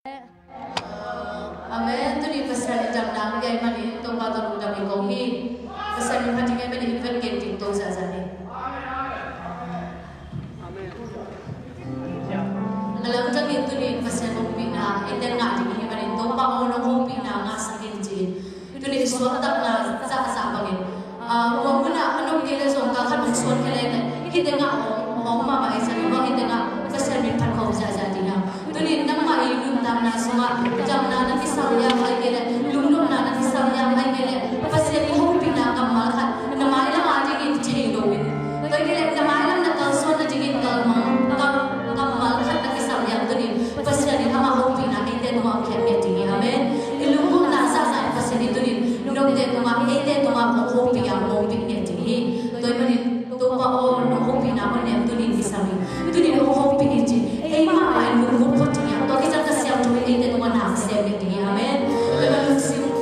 Amen. Tu di pasal jam nang gay mani tong ba tong dami kohi. Pasal ni hati gay mani investigating to sa zani. Amen. Alam jang itu di pasal kong pina eden nga di mani tong pa mo kong pina nga sa kinji. Tu di suwatak na sa pagin. Wag mo na anong gila song kakatong suwan kailan. Hindi nga mo mama isa ni mo hindi nga pasal ni pan ko sa zani nga. Tunin nang Lungdam na suma jam na natisal yang ay gele Lungdam na natisal yang ay gele pasal ni hoping na kamalhan na mailang ating inchilo to gele na mailang na kalso na jigit kalmang kamalhan natisal yang tunin pasal ni ama hoping na ite mo kemeti amen ilungkong na sa pasal ni tunin nung de tuma ite tuma hoping ang hoping neti to manin to pa o no hoping na mo nem tunin isami tunin hoping inchi ay mama ay lungkong to kita kasih yang cuma ini dengan nak saya begini, amin. Lepas itu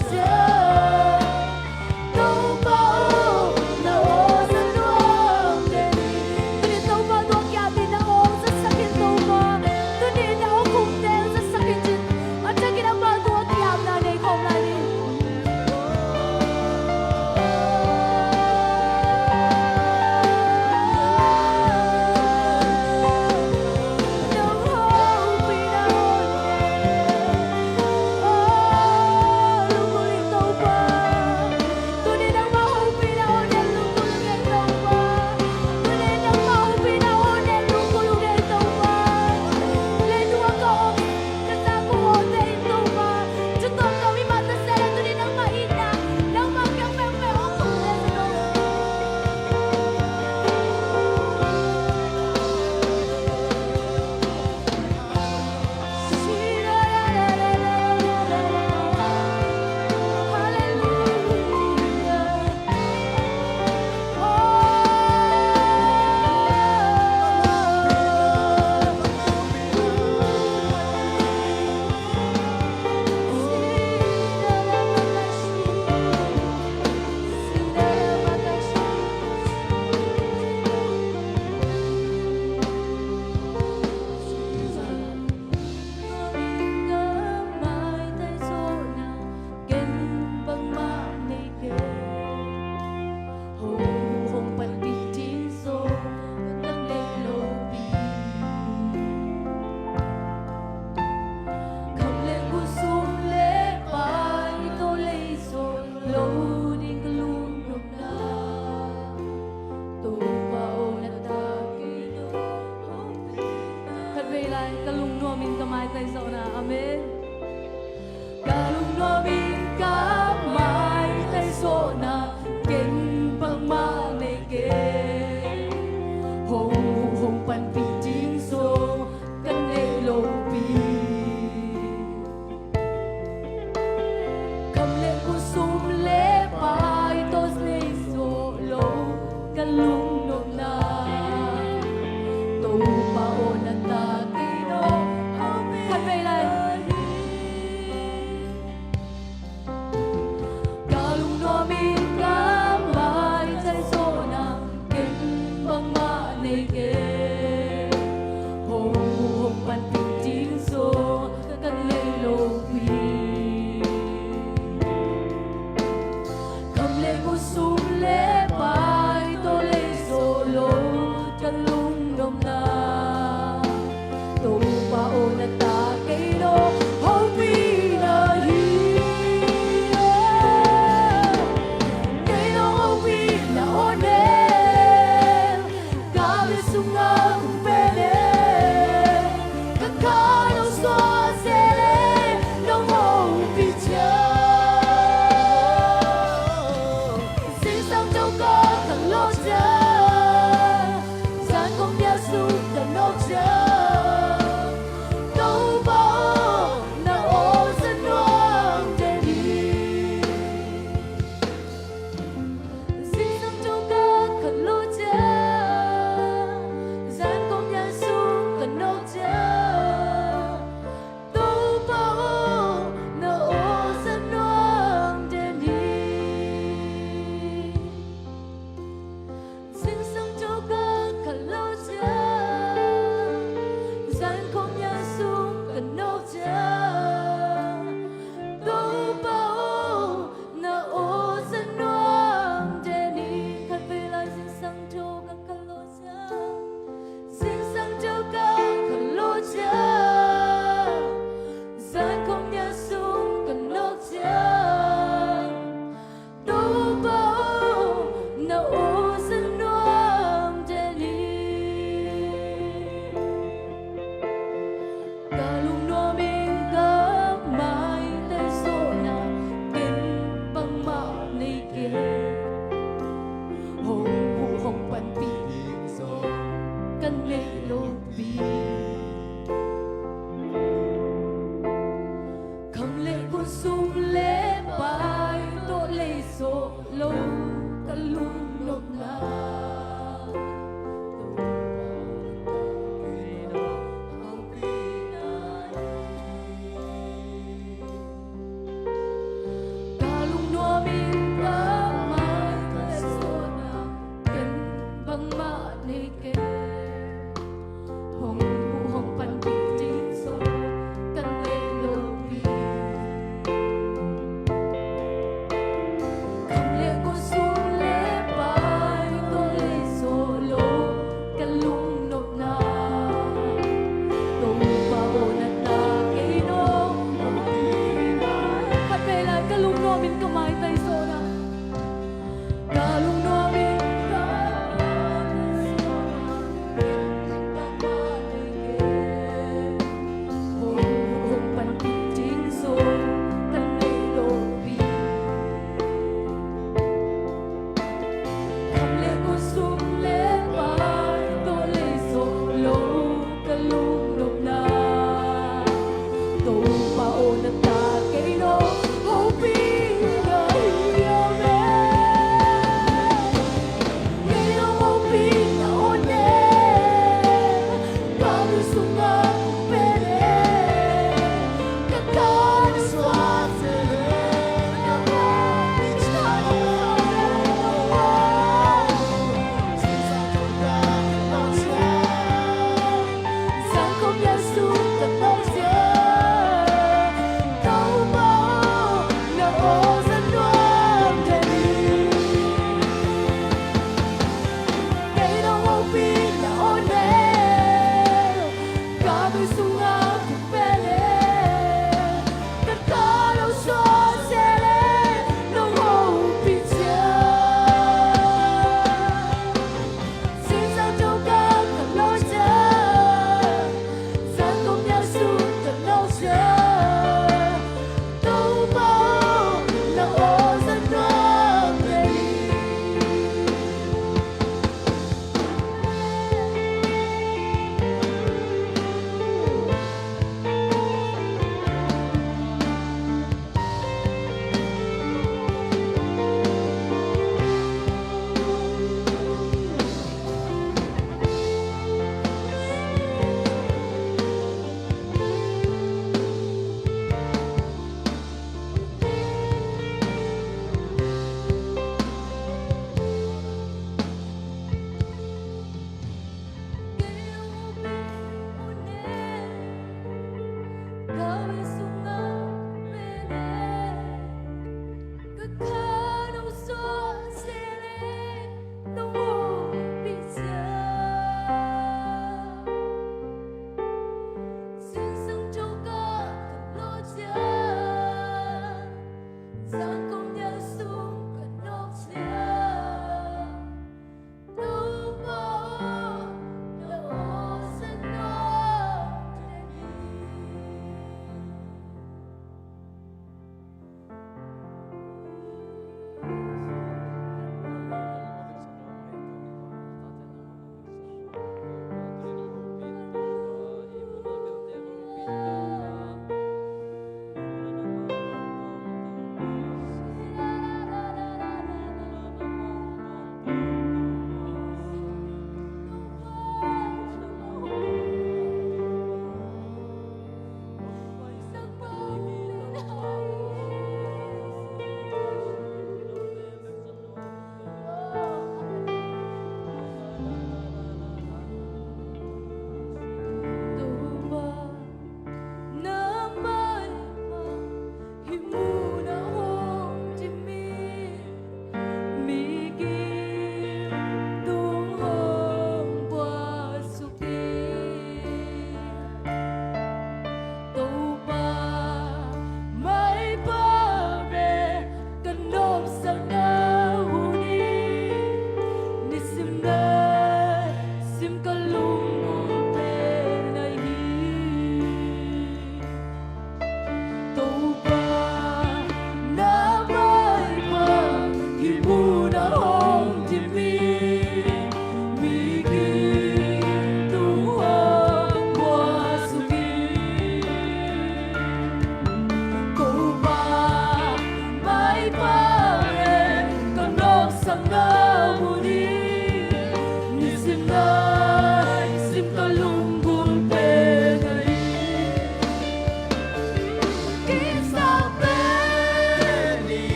Hãy subscribe cho kênh Ghiền Mì Gõ để không bỏ lỡ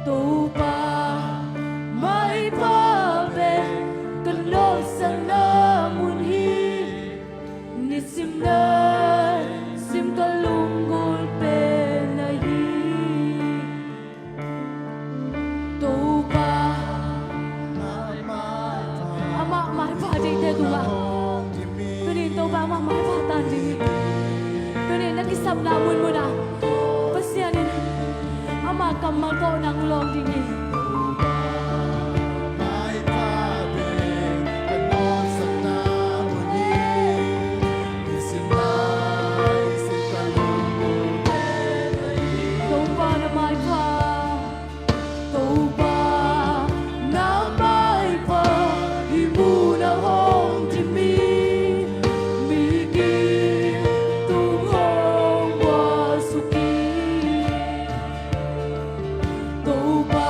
tu ba mai pa be kano sana mun hi ni sim na sim kalungol pe na hi tu ba ama mai pa ding te tu ba kunin tu ba ama mai pa tan ding kunin nakisam na mun mo na pasianin ama kamal ko nang long ding Go by.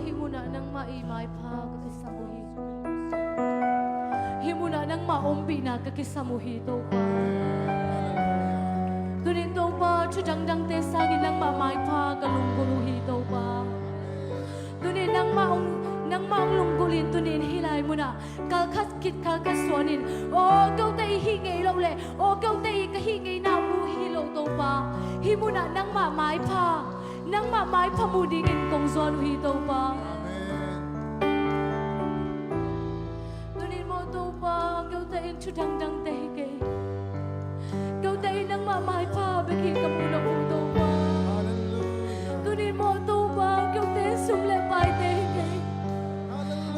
Himuna nang maimay pa kakisamuhi. Himuna nang maumbi na kakisamuhi to pa. Tunin to pa chudang-dang te sangin nang mamay pa kalungguluhi to pa. Tunin nang maong lunggulin tunin hilay mo na kalkat kit kalkaswanin. O gaw tay hingay law le. O gaw tay kahingay na muhilaw to pa. Himuna nang mamay pa. Nang mamay pamudingin kong zon hito pa. Tunin mo to pa, gaw tayo chudang-dang tehike. Gaw tayo nang mamay pa, bagi ka muna mo to pa. Tunin mo to pa, gaw tayo sumlepay tehike.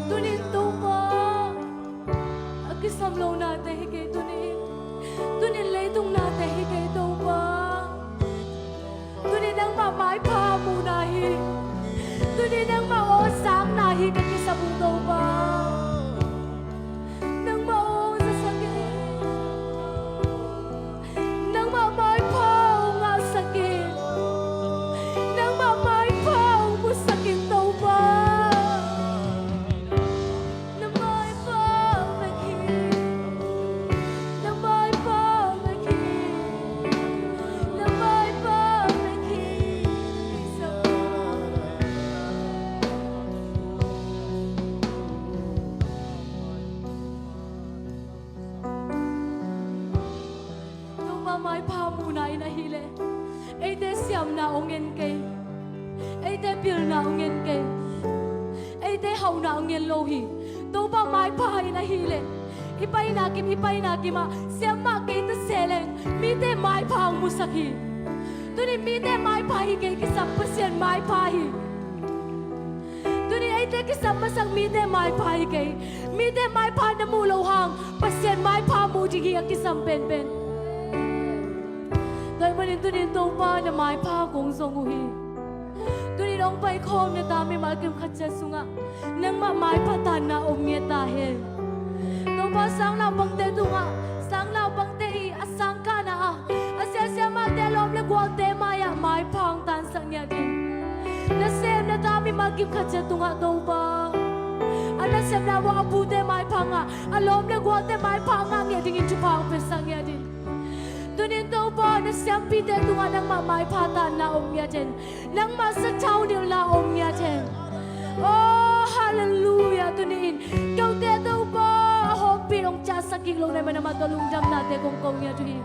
Tunin to pa, agisamlaw na tehike tunin. Tunin laytong na tehike to pa. Tunin ang mamay pa munahi. Tunin ang maosang nahi kakisa buto pa. Nang maong sasakit. Nang mamay pa nga sakit. Nang mamay pa musakit daw pa. Nang may pa maghit. Nang may pa maghit. Nang may pa may pamunay na hile. Ay de siyam na ungen kay. Ay de pil na ungen kay. Ay de haw na ungen lohi. To pa may pahay na hile. Ipay nakim ma. Siyam ma kay ta seleng. Mi de may pahang musaki. Tuni mi de may pahi kay kisap pasyan may pahi. Tuni ay de kisap masang mi de may pahi kay. Mi de may pa na mulaw hang. Pasyan may pamudigi ang kisam ben. Tại mình tunin tông pa na mai pa kong song uhi. Tunin ong pai khom na tami mal kim khatcha sunga. Nang ma mai pa tan na om nge ta he. Tông pa sang na bang te tunga. Sang na bang te I asang ka na a. Asya ma te lom le gwal te maya mai pang tan sang nya din. Na sem na tami mal kim khatcha tunga tông pa. Ana sem na wa abu te mai panga. Alom le gwal te mai panga nya dingin chupang pe sang nya din. Tunin to pa na siyang pite tunga ng mamay patan na omya jen. Nang masachaw nil na omya jen. Oh, hallelujah tunin. Kau te to pa hopi ong chasa kilo na manamat lungdam natin kung kongya tuhin.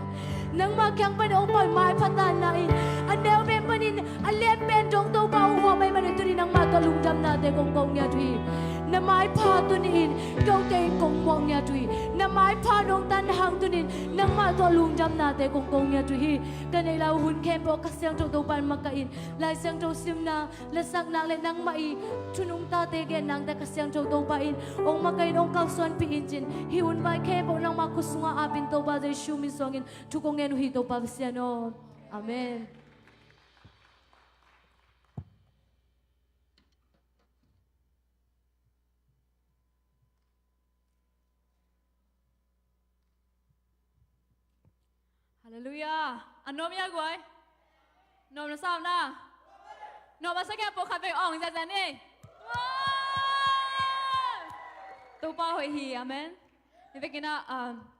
Nang makyang pa na ong may patan na in. Anel men panin alem men jong to pa uwa may manin tunin ang matalungdam natin kung kongya tuhin. Na mai pa tunin kau te kong mong nya tui na mai pa dong tan hang tunin nang ma to lungdam na te kong nya tui kanai lau hun kem po kasyang to pan makain lai syang to sim na lasak na le nang mai chunung ta te gen nang ta kasyang to pain ong makain ong kau suan pi injin hi un bai kem po nang makusunga apin to ba de shumi songin tukong enu hi to pa siano amen. Hallelujah. Anom ya guay. Nom na sao na. Nom ba sa kaya po khabe ong za za ni. To pa hoi hi amen. Ni ve kina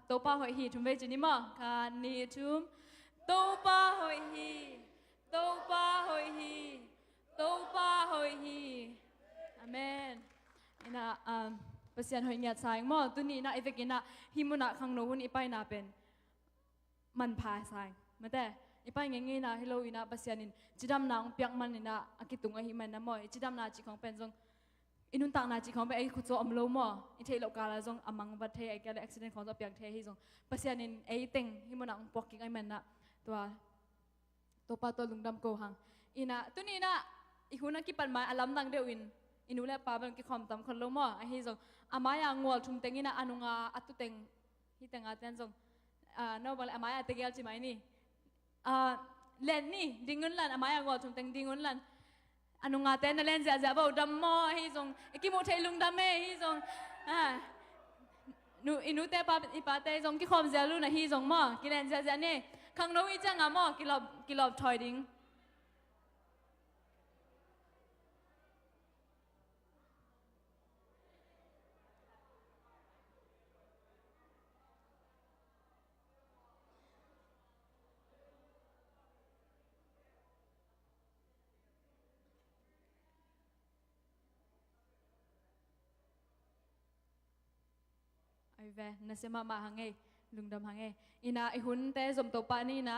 to pa hoi hi thum ve chini ma ka ni thum. To pa hoi hi. To pa hoi hi. To pa hoi hi. Amen. Ina pasian hoi ngat sang mo tu ni na ve kina himuna khang no hun ipai na pen. Man pa sang mà thế ipai nge na hello ina pasianin chidam na ong piak man ina akitung ahi man na mo chidam na chi khong pen jong inun tang na chi khong pe ai khu cho amlo mo i thei lo ka la jong amang va thei ai ka accident khong cho piak thei hi jong pasianin ai teng hi mo na ong poking ai man na to pa to lungdam ko hang ina tuni na i huna ki pan ma alam nang deu in inule pa ban ki khom tam khon lo mo ai hi jong amaya ngol thum teng ina anunga atu teng hi tenga ten jong no bal amaya tegel chi mai ni len ni dingun lan amaya ngol thum teng dingun lan anunga ten na len ja ja bo dam mo hi jong ki mo thei lung dam me hi jong nu inu te pa ipa te jong ki khom ja lu na hi jong mo ki len ja ja ni khang no i chang mo ki lob thoi ding ai ve na se ma hange lungdam hange ina I hun te zom to pa ni na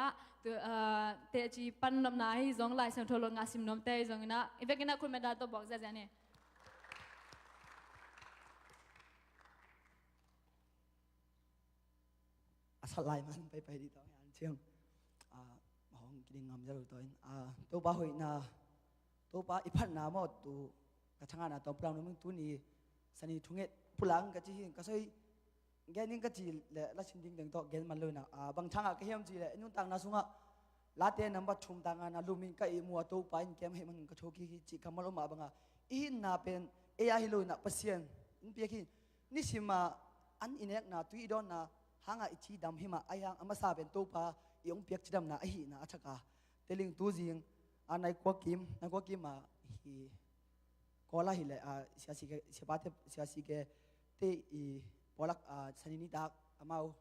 te chi pan nam na hi zong lai sang tholo nga sim nom te zong ina i ve kina khun me da to bok za ja ne Salai manไปdi tao yan chiang hong kiding ngam jaru toin to ba hoi na to pa iphan na mo tu ka changa na to plang no mung tu ni sani thunget pulang ka chi ka soi gening ka chi le la chin ding deng to gen man lo na bang changa ka hiam chi le nyun tang na sunga la te number thum tanga na lumin ka I mu to pa in kem he man ka thoki chi kamal ma banga I na pen e ya hi lo na pasien in pe ki ni sima an inek na tu I don na hanga ichi dam hima ayang amasa ben to pa yong piak chidam na ahi na achaka teling tu jing anai ko kim ma hi kola hi le siasi ke sepate siasi ke te I polak sanini dak amau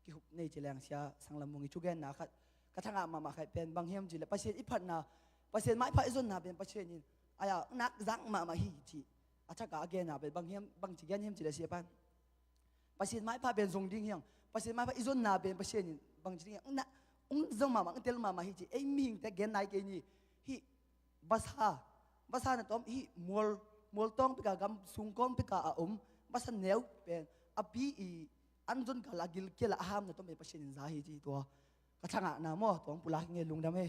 ki hup nei chilang sia sanglam mungi chugen na khat kathanga ma khai pen bang hem ji le pasien iphat na pasien mai phai zon na ben pasien in aya nak zang ma hi chi achaka again na ben bang hem bang chi gen hem chi le sia pan pasien mai pha ben zong ding hiang pasien mai pha izon na ben pasien in bang chi na zong ma tel ma hi chi ei ming te gen nai ke ni hi basa na tom hi mol tong pika gam sungkom pika basa neu pen api I anjon ka lagil ke la ham na tom be pasien in za hi chi to ka thanga na mo tong pula nge lungdam he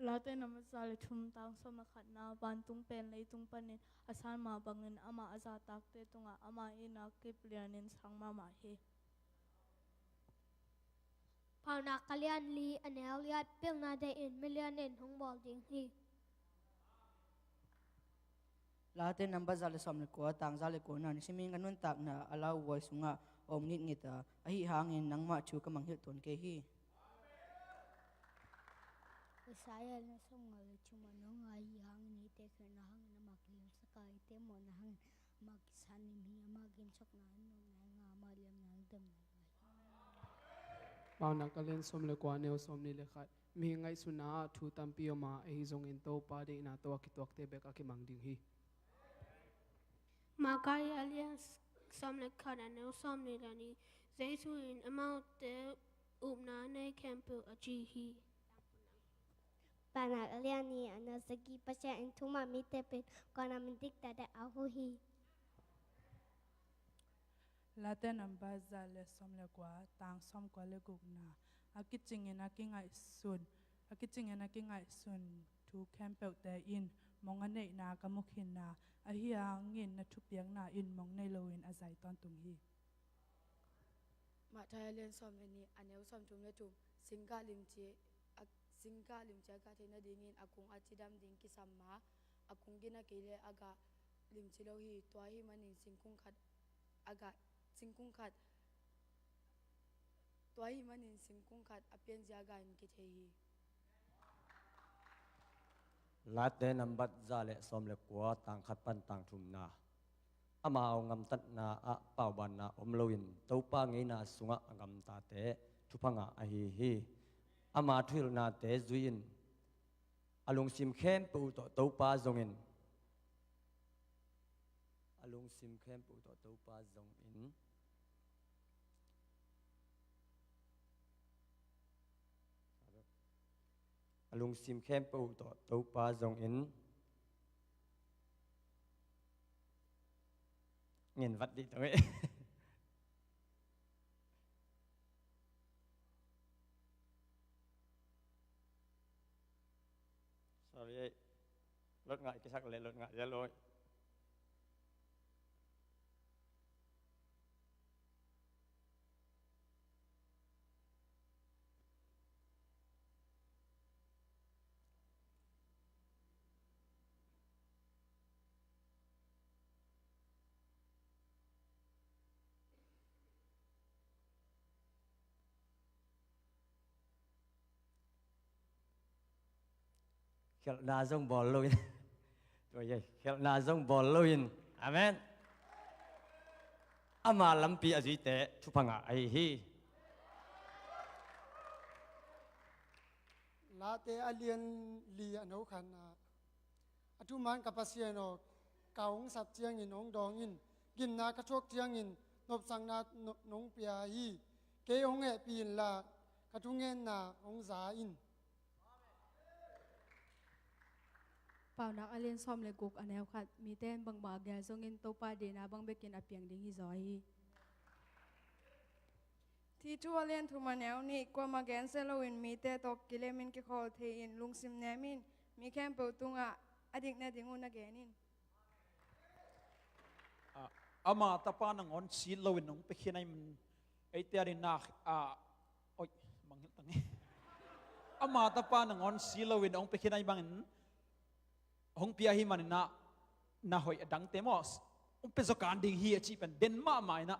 Late na masale thum tang som na khat na ban tung pen lei tung panin asan ma bangin ama aza tak te tunga ama ina kip lianin sang ma he Pauna kalian li anel yat pil na de in million in hong bol ding hi Late number zale somle ko tang zale ko na simin ganun tak na alaw wa sunga om ngita ahi hangin nang ma chu kamang hil ton ke hi saya na sungal cuma nong ai hang ni te na hang na makilim sakai te mo na hang magisanim hi magim chok na no na nga maliam na dam Pauna kalian somle ko aneo somni le khat mi ngai suna thu tampi ma ei zong in to pa de na to ki tok te be ka ki mang ding hi Makai alias somle khat aneo somni lani zaituin amount te upna nei campu achi hi Panak alian ni ana segi pasya in tuma mite pen kona mendik tada ahu hi Late number zale somle kwa tang som kwa le guk na akiching ena kingai sun tu campel te in mongane na kamukhin na ahia ngin na thupiang na in mong nei loin azai ton tung hi ma thailand som ni aneu som tum le tu singa lim che ka thena dingin akung achidam ding ki samma akung gina kele aga lim chilo hi to hi manin singkung khat aga singkung khat to hi manin singkung khat apen jaga in ki thei Late number zale somle ko tang khat pan tang thum na ama ngam tat na a pawban na omloin topa ngeina sunga ngam ta te thupanga ahi hi ama thil na te zuin alung sim khem pu to topa zongin alung sim khem pu to topa zongin lung sim khem po to to pa zong in nghiền vật đi thôi sorry lột ngại cái sắc lại lột ngại ra lôi khel na zong bol loin rồi vậy khel na zong bol loin amen ama lampi aji te thupanga ai hi la te alien li ano khan atu man kapasiano kaung sat chiang in ong dong in gim na ka chok chiang in nop sang na nong pia hi ke ong e pin la ka tu ngen na ong za in Pau nak alien som le guk anel khat mi ten bang ba gel zongin to pa de na bang bekin apiang ding hi zoi Thi chu alien thu manel ni kwa ma gen seloin mi te tok kilemin ki khol the in lungsim nemin mi kem po tunga adik na dingun na genin ama tapa nang on si lowin nong pekhinai man ai te rin na oi manghil tangi ama tapa nang on si lowin nong pekhinai bangin hong pia hi manina na hoi adang temos pe zokan ding hi chi pen den ma mai na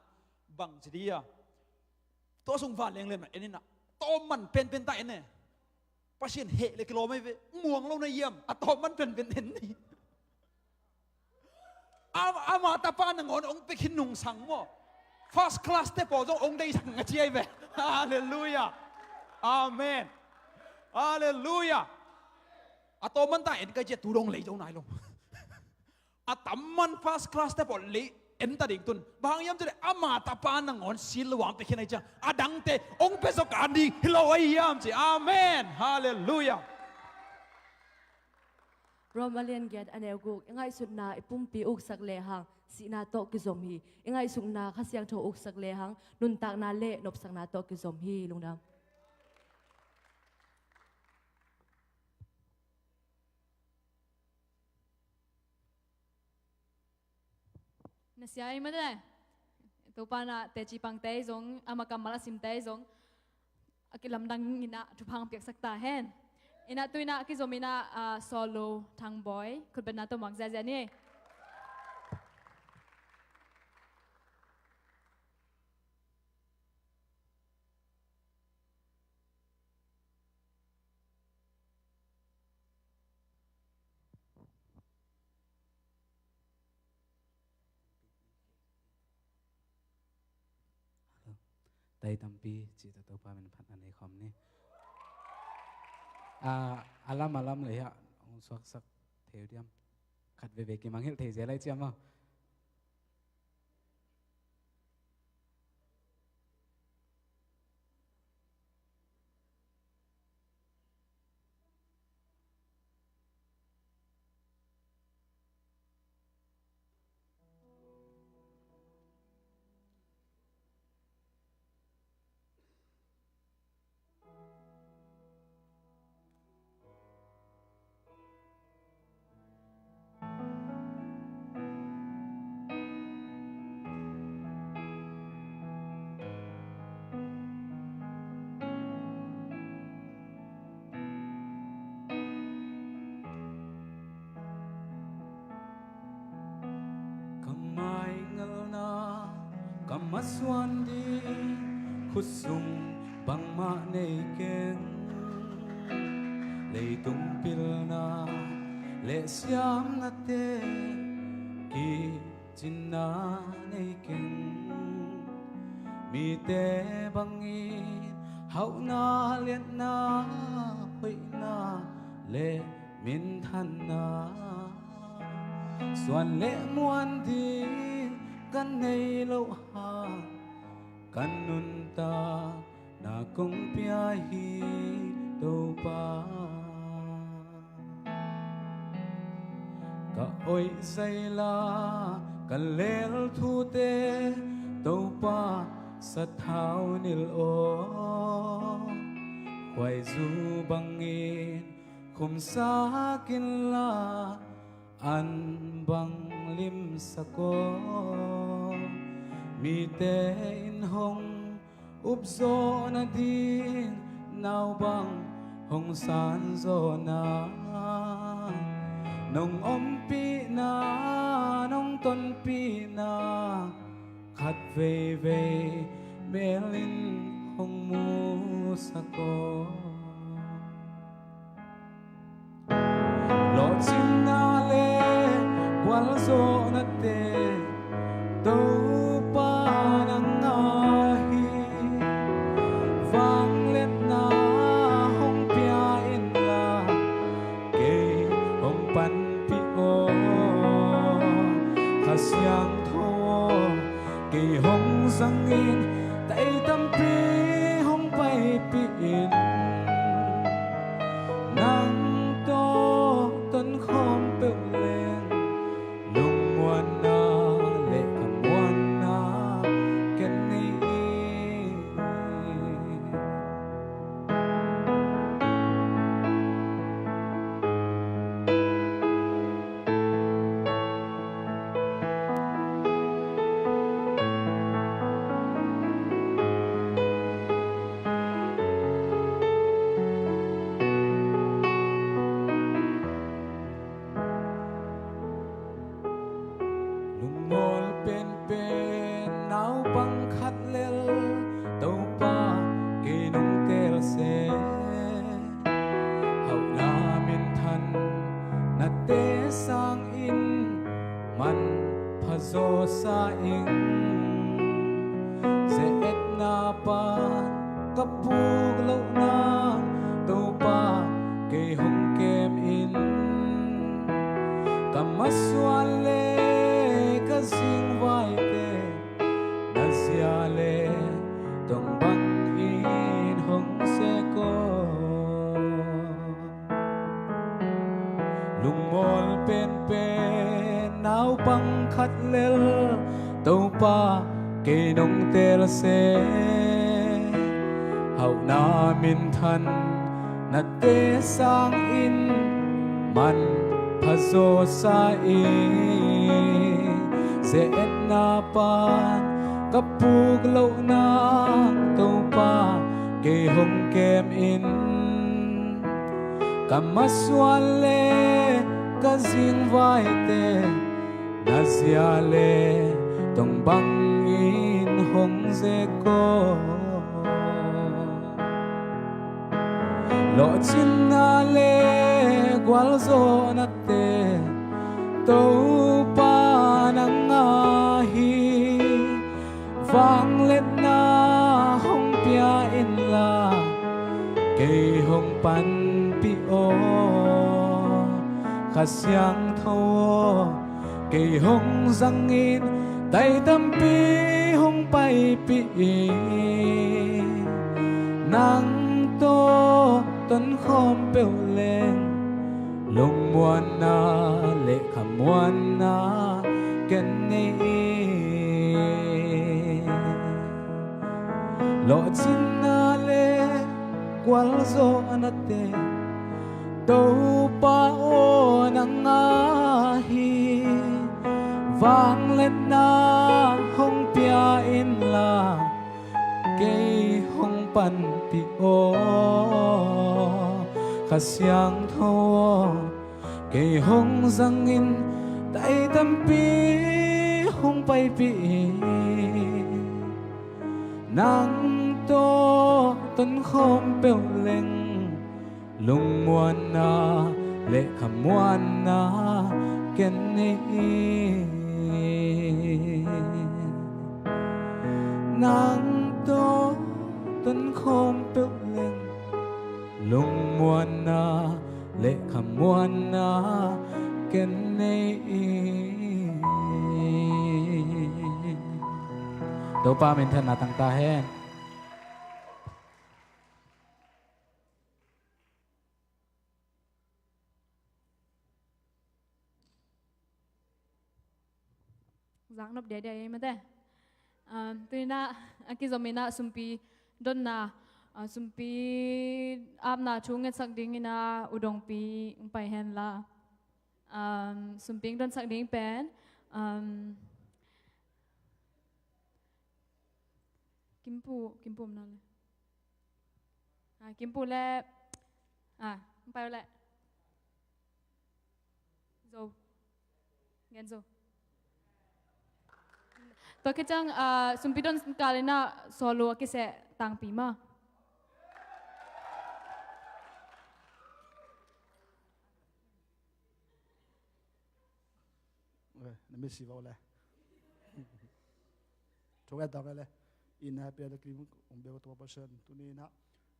bang jiria to sung van leng len ma enina to man pen ta ene pasien he le kilo mai ve muang lo na yam a to man pen den ni ama tapa nang on ong pe khin nung sang mo first class te po jong ong dei sang chi ai ve hallelujah amen hallelujah ato man ta en ka je turong lei jong nai long atam man first class te po lei en ta ding tun bang yam je ama ta pa nang on sil wang pe khinai cha adang te ong pe so ka di hilo ai yam je amen hallelujah Romalian get anel guk ingai sutna ipumpi uk sak le hang si na to ki zom hi ingai sukna khasyang tho uk sak le hang nun tak na le nop sak na to ki zom hi lungdam Nasiai made. Tu pana te chipang te zong amakam malasim te zong akilam dang ina tupang piak sakta hen. Ina tu ina ki zomina solo thang boy kut bena to mang za ni. Tay tampi chỉ tàu pa mình phát anh ấy không nè alam lấy ạ ông sắc theo đi em khát về cái mang hết thế giới lấy chứ mà Suan đi khut sung bằng ma nei ken lei tung pil na le siam na te ki chin na nei ken mi te bangi hau na lian na hui na le min than na Suan le muan đi kan nei lo ha kan nun ta na kong pia hi to pa ka oi zai la ka lel thu te to pa sa thao nil o hoài du bangin khum sa kin la an bang lim sako mi te in hong up zo na din nao bang hong san zo na nong om pi na nong ton pi na khát về về melin hong mu sako lo chim na le wal zo na te do pa nang na hi vang let na hong pia in la ke hong pan pi o khasyang tho ke hong sang in tay tâm pi hong pai pi in nang to tân khom pe lên lung muan na lệ kham muan na ken ni sa ing Z.Ed na pan kapug lo na to pa kay hong kem in kamaswan le kasing vai te nasyale tong bang in hong se ko lungmol pen pen nao pang khát lel tàu pa kê nong tel se hậu na min than na te sang in man phazo sa e Z.Ed na pan kapug lo na tàu pa kê hong kem in kamaswan le kazing vai te nasyale tong bang in hong ze ko lo chin na le gwal zo na te to pa nang a hi vang let na hong pia in la ke hong pan pi o khasyang tho ke hong sang in tay tâm pi hong pai pi nang to tân khom bêu lên lung muan na lệ kham muan na ken ni lo chin na le kwal zo anate do pa o nang a hi vang lên na hong pia in la ke hong pan pi o khasyang tho ke hong sang in tay tâm pi hong pai pi nang to tân khom bêu leng lung muan na lệ kham muan na ken ni nang to tân khom bêu leng lung muan na lệ kham muan na ken ni to pa min than na tang ta hen nop dia dia mate tu na aki zomina sumpi don na sumpi ap na chunget sak ding ina udong pi pai hen la sumping don sak ding pen kimpu na le kimpu le pai le zo genzo to ke chang sumpidon kalina solo ke se tang pi ma nami si vào lại chúng ta đọc lại in hai bên là kìm ông bé có tua person tu ni na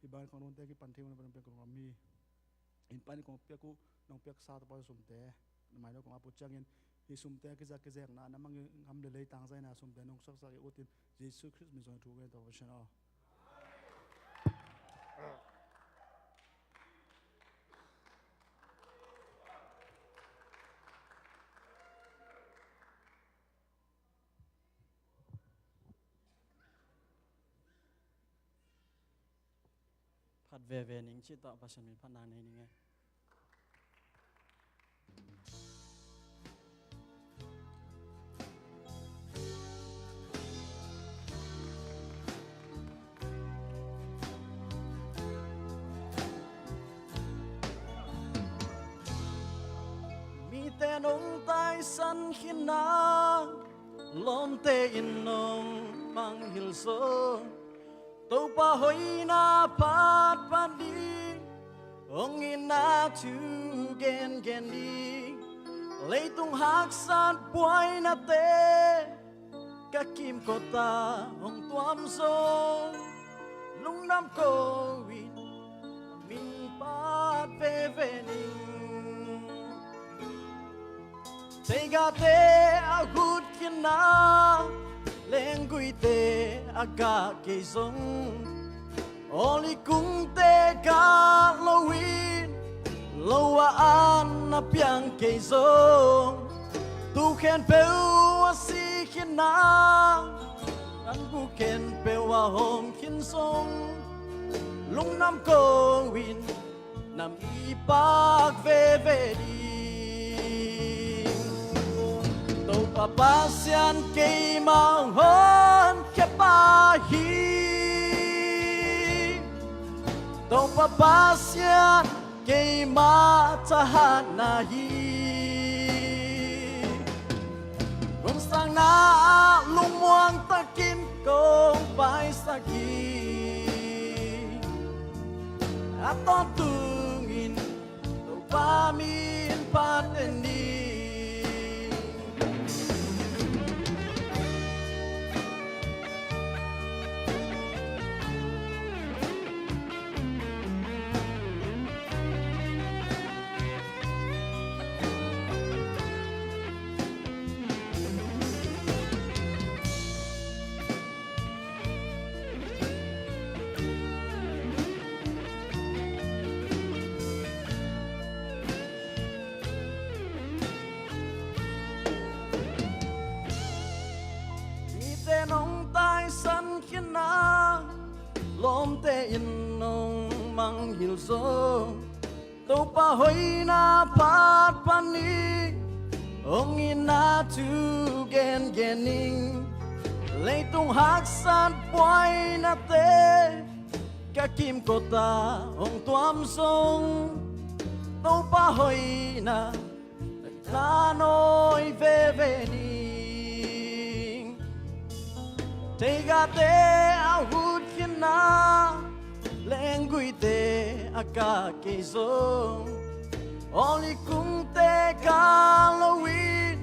iban con nông tế cái pan thiêu nó bên bên con mi in pan con bé ku nông bé sa tua person tế mai nó con áp chăng in hi sum tế cái giặc na mang ngam để lấy tang sai na sum tế nông sắc sắc cái utin Jesus Christ mình rồi tu cái tua person àพัดเวนิงชิตต่อปัจจุบันพัฒนาในนี้ไงมีแต่นงใต้สันขินนาลมเตอินนงมังหิลโซtàu pa hoi na pat pan đi ong in na tu gen đi lấy tung hak san boy na te ka kim ko ta ong tuam song Lungdam ko win min pat ve ning tega te a good kin na lên gửi tê aga kê giống oli cung tê cả lâu in lâu an na piang kê giống tu khen peu si khen na anh bu khen peu hồng khen sông Lungdam ko win nam i bak ve đi Papa Sian Kapmang HUNTE Tong Papa Sian Kapmang Tahanahi Kung sang na lumuang takin kong pai saki Aton tungin to pamin pateni nong tai san khiên na lom te in nong mang hil so tàu pa hoi na pat pani ong in na tu gen ning lấy tung hak san boy na te ka kim ko ta ong tuam song tàu pa hoi na noi ve ni tega te a hut khin na leng gui te aga ke zo oli kung te ka lo win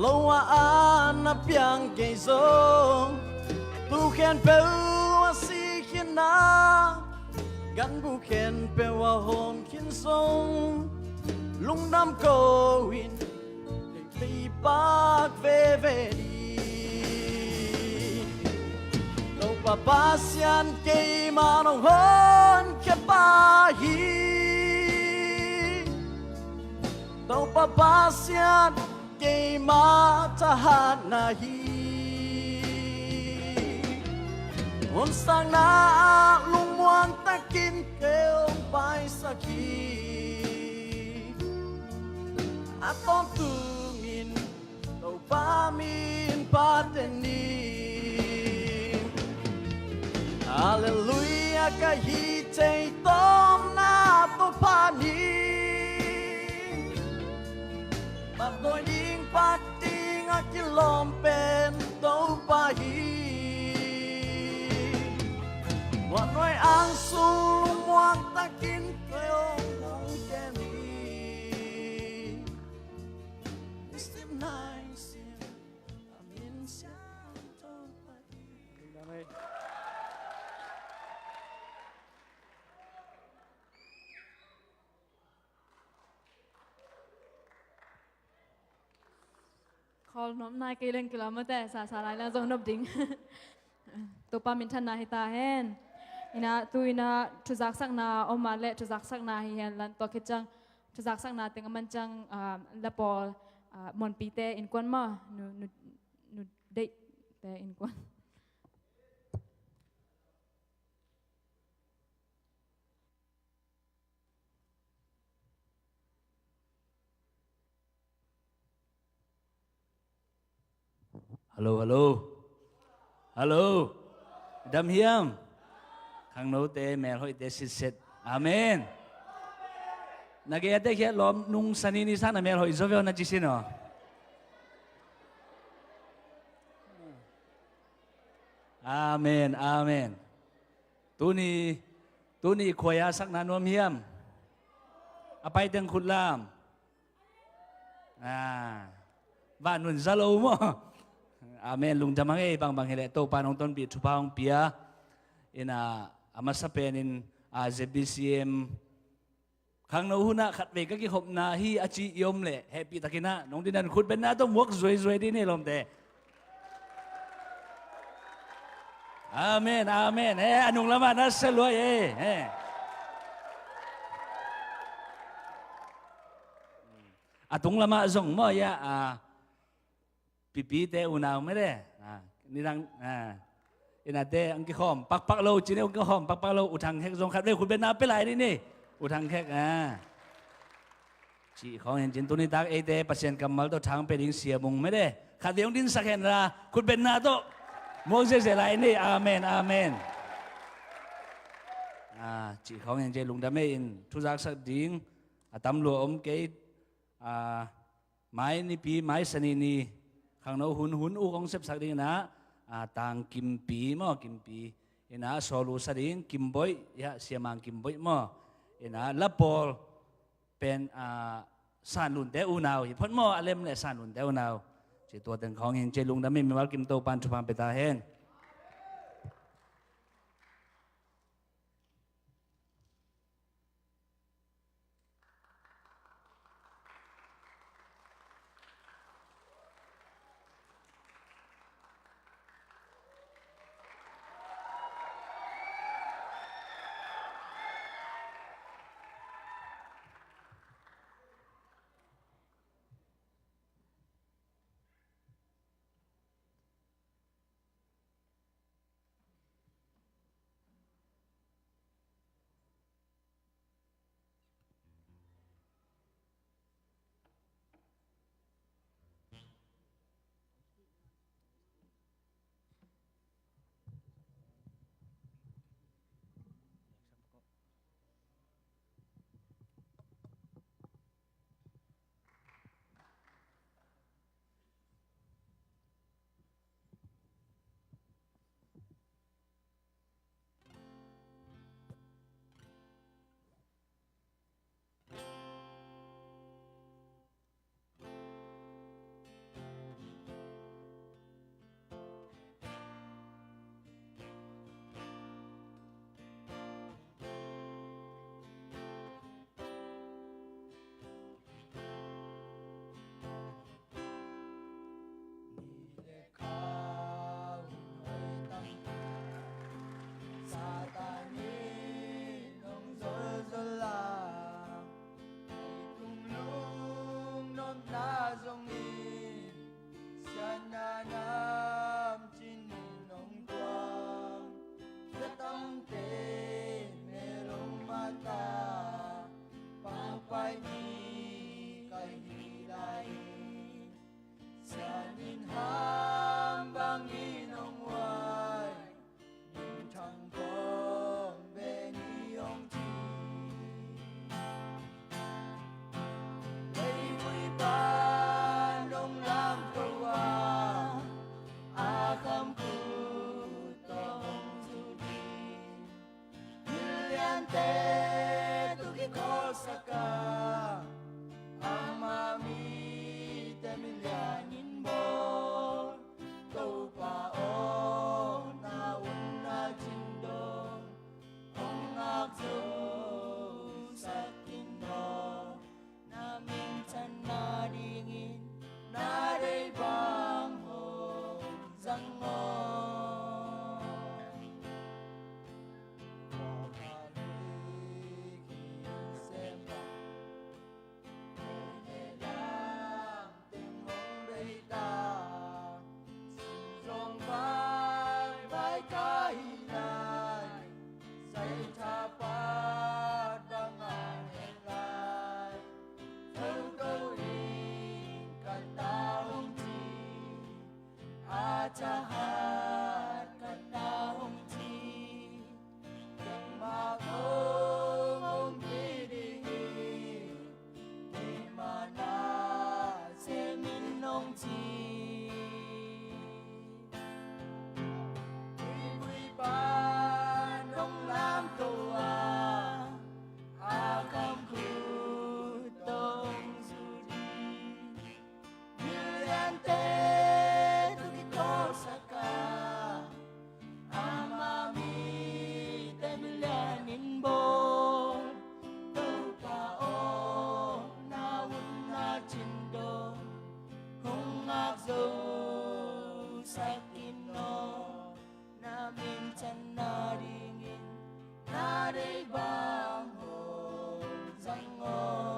lo an na piang ke zo tu khen peu si khin na gan bu khen peu hom khin song Lungdam ko win pi bak ve đi Papa Sian Kapmang HUNTE Tong Papa Sian ke ma tahan nahi on sang na lung muang takin keong pai saki aton tungin tau pamin pateni Hallelujah kahi chay tom na to pani Patoy ding pating akilom pen to pahi Wanoy ang sumuang takin kayong mong kemi Istim na isim amin siya to pahi Call nom nai kailan kilometer sa salai la zong nop ding. Topa min than na hita hen. Ina tu ina tuzak sak na omale tuzak sak na hi hen lan to kichang tuzak sak na ting man chang lapol mon pite in kwan ma nu date te in kwan. Hello, hello. Hello. Dam hiam. Khang nô te mel hoi te sit set. Amen. Nage ate khia lom nung sanini sana mel hoi zovel na chisino. Amen, amen. Tuni khoya sak na nom hiam. Apai teng khutlam. Ba nun zalo mo. Amen. Lungdam bang hele to panong ton bi thupang pia ina amasapen in ZBCM khang no huna khat ve ka ki hop na hi achi yom le happy takina nong dinan khut ben na to muak zoi di ni lom te Amen, amen. Anong laman na seloy Atung lama zong mo ya pipi te unaw me de nirang inate ang kikhom pakpak lo chine ang kikhom pakpak lo utang hek zong khat ve khut ben na pe lai ni utang hek chi khong hen jin tu ni tak e te pasien kamal to thang pe ding sia mung me de khat ve ong din sak hen ra khut ben na to mo se se lai ni amen amen chi khong hen je lungdam me in thu jak sak ding atam lo om ke mai ni pi mai sani ni khang no hun u kong sep sak ding na tang kim pi mo kim pi ina solu sa ding kim boy ya siamang kim boy mo ina lapol pen san lun te unaw hi phon mo alem le san lun te unaw chi to teng khong hin che lung da mi mal kim to pan chu pam pe ta hen te tu ki ko saka amami te milyanin mo to pa o na una jindo ong akso sa kino na minsan na dingin na day bang ho zango jahat kata hongji yang magong didingi di mana semin hongji ibui panong lam tua akan kutong sudi Lian saka amami temilyanin bo to pa o na una jindo hong akso sa kino na minsan na dingin na day bang ho zango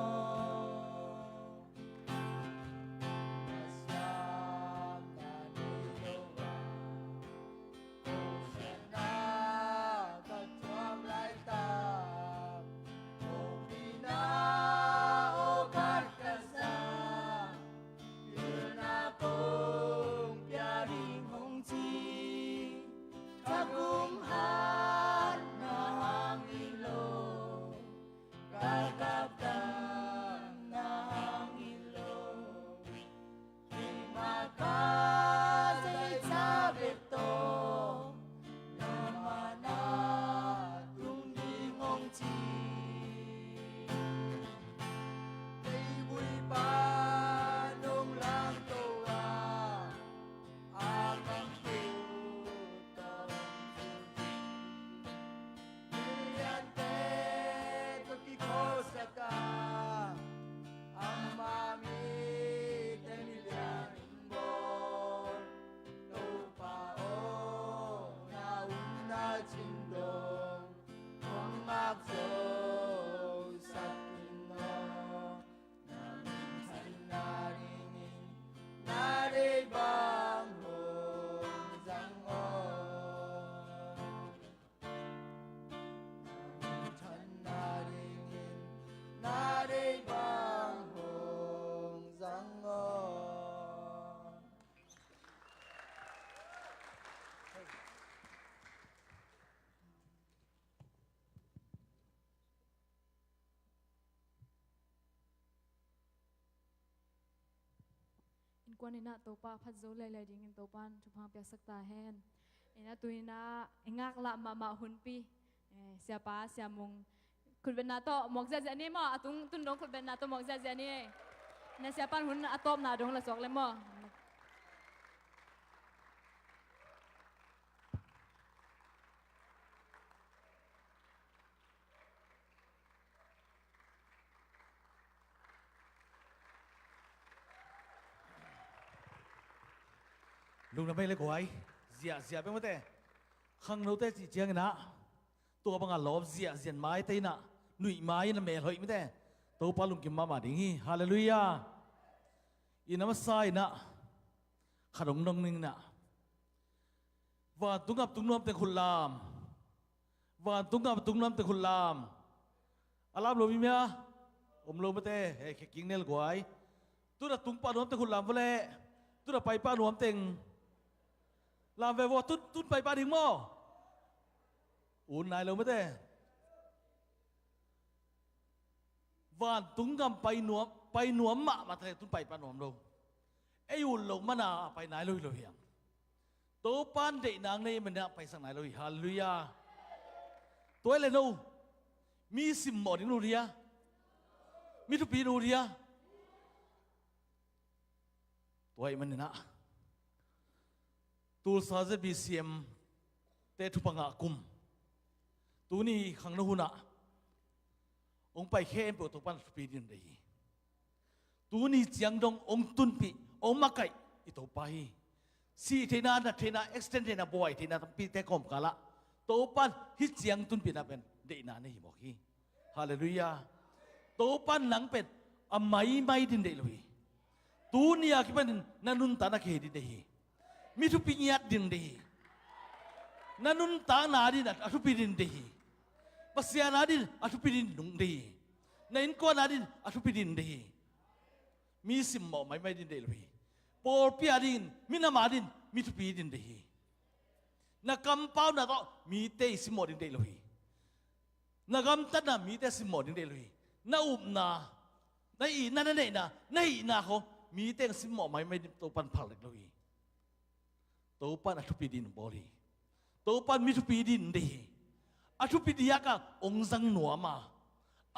quan ina topa phat zo lai lai ding in topan thupha pya sakta hen ina tuina engak la mama hunpi siapa siamung kulbena to mokja jani mo atung tun dong kulbena to mokja jani na siapa hun atop na dong la sok le mo Lungdam lấy của ai dịa bên thế khăng nấu thế chỉ chiang na tua bằng lốp dịa mai thế na nụy mai na mẹ hơi bên thế tàu pa lung kim ma ding hi hallelujah inama sai na khadong nong ning na và tung ngập tung nom te khulam và tung ngập tung nom te khulam alam lo mía lo bên thế hey kinh nel của ai tu đã tung pa nom te khulam vle tu đã pai pa nom teng làm về vô tút bay ba tiếng mò uốn này lâu mới thế và tung gầm bay nuông mà thế tút bay ba nuông đâu ấy uốn lâu mà na bay nái lôi lôi hiểm tố pan đệ nàng này mình đã bay sang nái lôi hallelujah tối lên đâu มีสิมหมอดิ้งนูเรียมีทุกปีนูเรียตัวไอ้มันนี่นะตูลซาZBCMเตทุปังอากุมตัวนี้ขังนหุนะองไปเข้มเปิดตัวปันปีดินได้ตัวนี้เจียงดงองตุนปีองมาไก่อีตัวไปสีเทน่าเทน่า extend เทน่าบ่อยเทน่าตั้งปีแต่ก่อนกาละตัวปันฮิเจียงตุนปีน่าเป็นเดน่าเนี่ยบอกฮีฮาเลลูยาตัวปันหนังเป็นอไม่ไม่ดินเดลุยตัวนี้อาคิดเป็นนันนุนตานักเฮดินเดฮีมีทุกปีญาติดินเดฮีนันนุนตานาดินอัทุปีดินเดฮีภาษานาดินอัทุปีดินดุงเดฮีในอินกวนาดินอัทุปีดินเดฮีมีสิมหมอไม่ดินเดลุยปอร์ปีอาดินมีนามาดินมีทุกปีดินเดฮีนักกำเป้านักก็มีเตยสิมหมอดินเดลุยนักกำตัดน่ะมีเตยสิมหมอดินเดลุยนักอุบนาในอีนั่นนั่นน่ะในอีน่ะเขามีเตยสิมหมอไม่ตัวปันพัลเล็กลุยตัวปันอัทุปีดินบอลีตัวปันมีทุกปีดินเดฮีอัทุปีดียากะองซังหนัวมา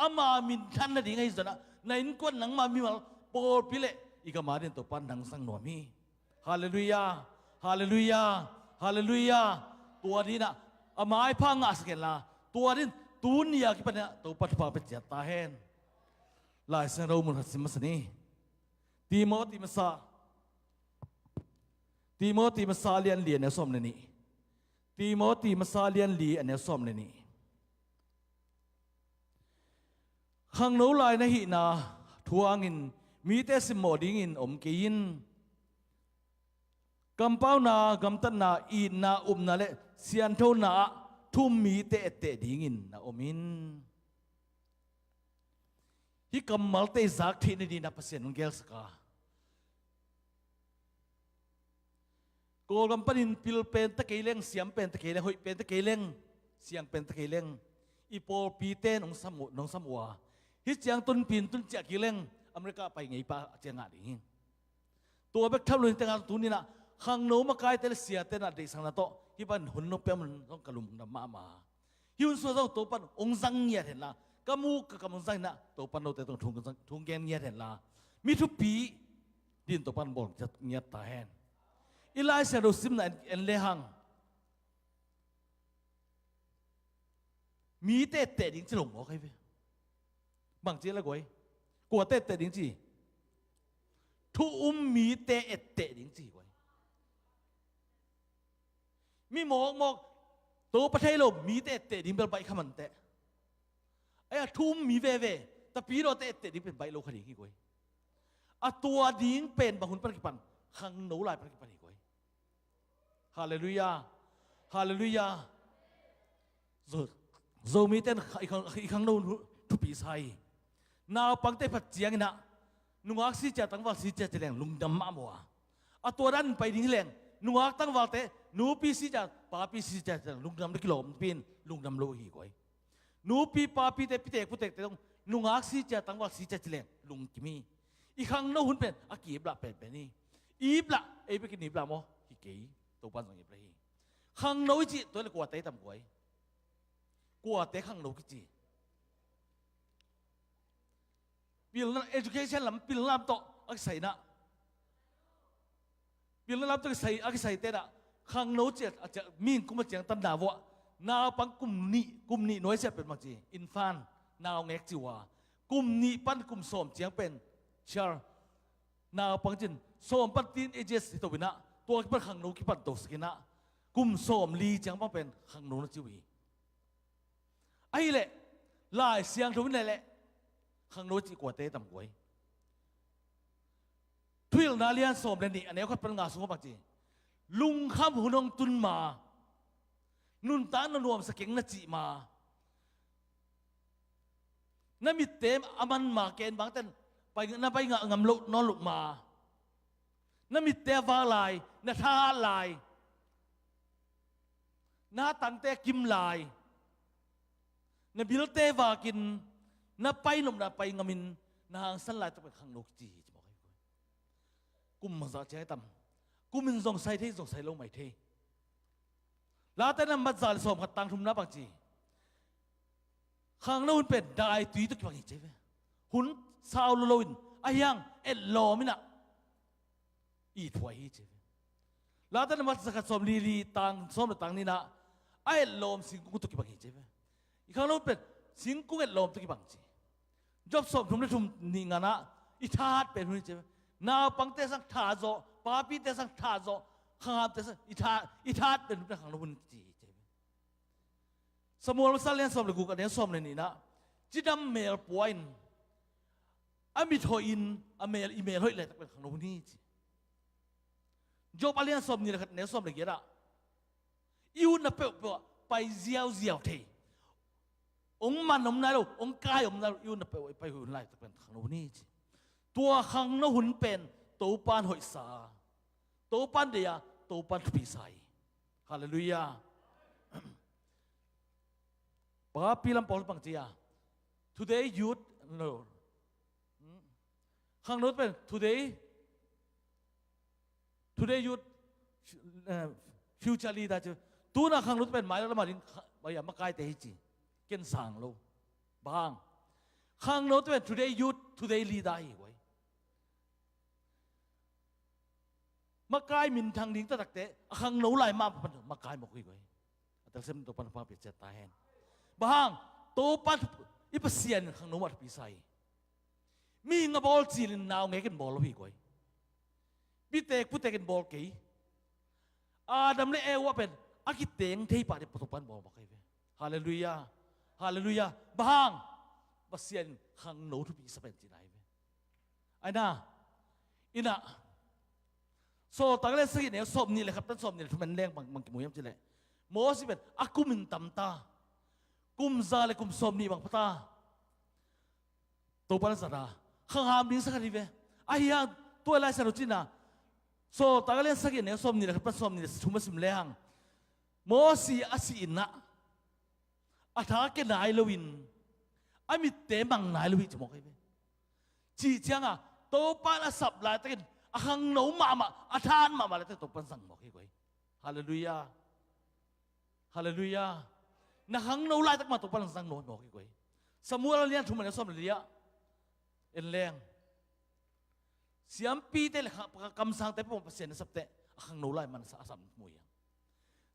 อามามินทันนั่นเองไงสินะในอินกวนหนังมามีมาปอร์ปีเล่อีกมาเดินตัวปันดังสังหนวมีฮาเลลูยาฮาเลลูยาฮาเลลูยาตัวนี้นะอามาไอ้พังอาสเกลาตัวนี้ตัวนี้อยากเป็นเนี่ยตัวปัจจุบันเป็นเจ้าตาเห็นลายเส้นเรามุนหัดสิมัสนีตีโมตีมัสซาเลียนเนี่ยส้มเลยนี่ตีโมตีมัสซาเลียนลีอันเนี่ยส้มเลยนี่ขังโนลายในหินาทัวงินมีแต่สิมโมดิ้งินอมกินกำเป้านากำตันนาอีนานาเละเสียนเท่านาทุ่มมีแต่ดิ้งินนาอมินฮิกำมัลเตจักที่นี่ดีนับเปอร์เซ็นต์ของเกลสกาโกกำปั้นพิลเป็นตะเกียงเสียมเป็นตะเกียงหอยเป็นตะเกียงเสียงเป็นตะเกียงอีโปปีเต้นองสมัวฮิเจียงตุนปินตุนเจียกิเลงอเมริกาไปไงปะเจียงอะไรตัวเบกทับลุยแต่งานตัวนี้นะขังโนมาไกลแต่เสียแต่น่ะเด็กสังนาโตฮิบันหุ่นนกเปียมันต้องกระลุมดำมาฮิวนส่วนเราตัวปันองซังเงียเห็นละกามูกับองซังนะตัวปันเราแต่ต้องทุ่งแกนเงียเห็นละมีทุกปีดินตัวปันบอกจะเงียตาแหนอีไลเซโรซิมนะเอ็นเลหังมีแต่ดิ้งจะหลงบอกใครไปบางทีละก้อยกลัวแต่ดิ้งจีทุมีแต่ดิ้งจีก้อยมีหมอกตัวประเทศเรามีแต่ดิ้งเป็นใบขมันแต่ไอ้ทุ่มมีเว่แต่ปีเราแต่ดิ้งเป็นใบโลคดีกี่ก้อยตัวดิ้งเป็นบางคนปฏิบัติขังหนูลายปฏิบัติกี่ก้อยฮาเลลูยาฮาเลลูยาโซมีแต่อีกครั้งนู้นทุกปีใส่นาปังเตปัจเจียงนะนุงอักสิจะตั้งวันสิจะแรงลุงดำมามัวตัวนั้นไปดิ้งแรงนุงอักตั้งวันเตนูปีสิจะป้าปีสิจะลุงดำได้กิโลปีนลุงดำโลหีก้อยนูปีป้าปีเตปีเตกุเตเตต้องนุงอักสิจะตั้งวันสิจะแรงลุงกิมีอีกครั้งนู้นเป็นอากีบละเป็นนี่อีบละไอ้ไปกินอีบละมั้งฮิเกยตัวปันสองอีบละฮีครั้งนู้นจีตัวเล็กกว่าเตต่ำก้อยกว่าเตครั้งนู้นจีปีละ education ลำปีละลำโตอักษรนะปีละลำโตอักษรเตนะข้างโน้ตจะมีนกุมเจียงตันดาวะนาปังกุมนี้น้อยเสียเป็นบางทีอินฟานนาวเงกจิวากุมนี้ปันกุมสมเจียงเป็นเชอร์นาวปังจินสมปันตีนเอเจสตัววินะตัวปันข้างโน้ตปันโตสกินะกุมสมลีเจียงปังเป็นข้างโน้ตจิวีไอ้เละลายเสียงตัววินะเละข้างโน้นจีกว่าเตะต่ำกว่าทุยลนาเลียนสมเลนี่อันนี้เขาเป็นงานสงฆ์บางทีลุงข้ามหุ่นองตุนมานุนตานนวมสเก่งนัจีมานั่นมีเต็มอามันมาเกณฑ์บางแต่ไปนั่นไปงามลุกนอนลุกมานั่นมีเตวาลายนั่นท่าลายน่าตั้งแต่กิมลายนั่นบิลเตวากินน่าไปหนุ่มน่าไปงามินน่าหางสันลายต้องเป็นขังนกจีจะบอกให้กุมมาจากใจต่ำกุมมินส่งใส่ที่ส่งใส่ลงไม่เทแล้วแต่นั้นมาจากสมขัดตังทุมน้าบางจี ข้างนู้นเป็นได้ตุยตุกบางเจ็บหุ่นสาวโลวินไอ้ยังเอ็ดลอมินะอีถวยเจ็บแล้วตอนนั้นมาสักสมลีตังสมตังนี่นะไอ้ลมสิงกุตุกบางเจ็บอีข้างนู้นเป็นสิงกุเอ็ดลมตุกบางเจ็บจบสมทุ่มได้ทุ่มนี่งานะอีทาดเป็นหุ่นเจ็บนาปังเตสังท่าโจป้าปีเตสังท่าโจข้างเตสังอีทาดเป็นหุ่นข้างนู้นจีเจ็บสมุนมาสั่งเลี้ยงสมเลยกูกันเลี้ยงสมเลยนี่นะจิดำเมลป่วยอามิโทอินอเมลอีเมลเฮ้ยเลยแต่เป็นข้างนู้นนี่จีจบเลี้ยงสมนี่แหละเลี้ยงสมเลยเกี่ยละยูนับเปล่าไปเจียวเทองมันอมนายเราองกายอมนายยูนับไปหุ่นไล่แต่เป็นข้างนู้นนี่จีตัวข้างนู้นเป็นตัวปานหอยสาตัวปานเดียตัวปานทุบิไซฮาเลลูยาป้าพิลัมพอลปังเจีย today youth no ข้างนู้นเป็น today youth future leader จะตัวน่ะข้างนู้นเป็นหมายแล้วมาดินมาอย่ามาใกล้เตะจีเกินสั่งโลบางข้างนู้นเป็น today youth today leader อีกไว้มาใกล้มินทางดิ้งตะตักเตะข้างนู้นไหลมาใกล้มาคุยไว้แต่เส้นตัวปันพาเปลี่ยนเจตายแหนบางตัวปันอีปเซียนข้างนู้นวัดปีไซมีงบอลจีนนาวเงี้ยกันบอลพี่ก้อยพี่เตกผู้เตกันบอลกี่อาดัมเลเอว่าเป็นอากิเตงที่ป่าที่ประตูปันบอลมาใครเว้ฮาเลลูยาฮาเลลูยาบางปเซียนข้างนู้นทุกปีสเปนจีนไหนเว้ไอ้น่าอิน่ะโซตั้งแต่สิ่งนี้สมนี่เลยครับตั้งสมนี่ทุกมันแรงบางกี่โมยมจีเลยโมสิเป็นอากุมินตัมตากุมซาเลยกุมสมนี่บางพตาตัวปันสระข้างหามดิ้งสักทีเว้ไอ้ยังตัวอะไรสรุปจีน่ะโซตั้งแต่สิ่งนี้สมนี่เลยครับตั้งสมนี่ทุกมันสิมแรงโมสีอาศีนะอาทาเกนายลวินอามิเตมังนายลวินจะมองใครเว้จีจังอ่ะตัวปันอาสับลายตะกินอาขังหนูมาอาทานมาเลยแต่ตัวปันสั่งบอกให้ก้อยฮาเลลูยาฮาเลลูยานักขังหนูไล่ตักมาตัวปันสั่งโน้นบอกให้ก้อยสมุนเราเลี้ยงทุ่มมันจะซ่อมเลี้ยเอ็นแรงเสียมปีเตะเลยคำสั่งแต่ผมเปอร์เซ็นต์สับเตะอาขังหนูไล่มันสะสมมวย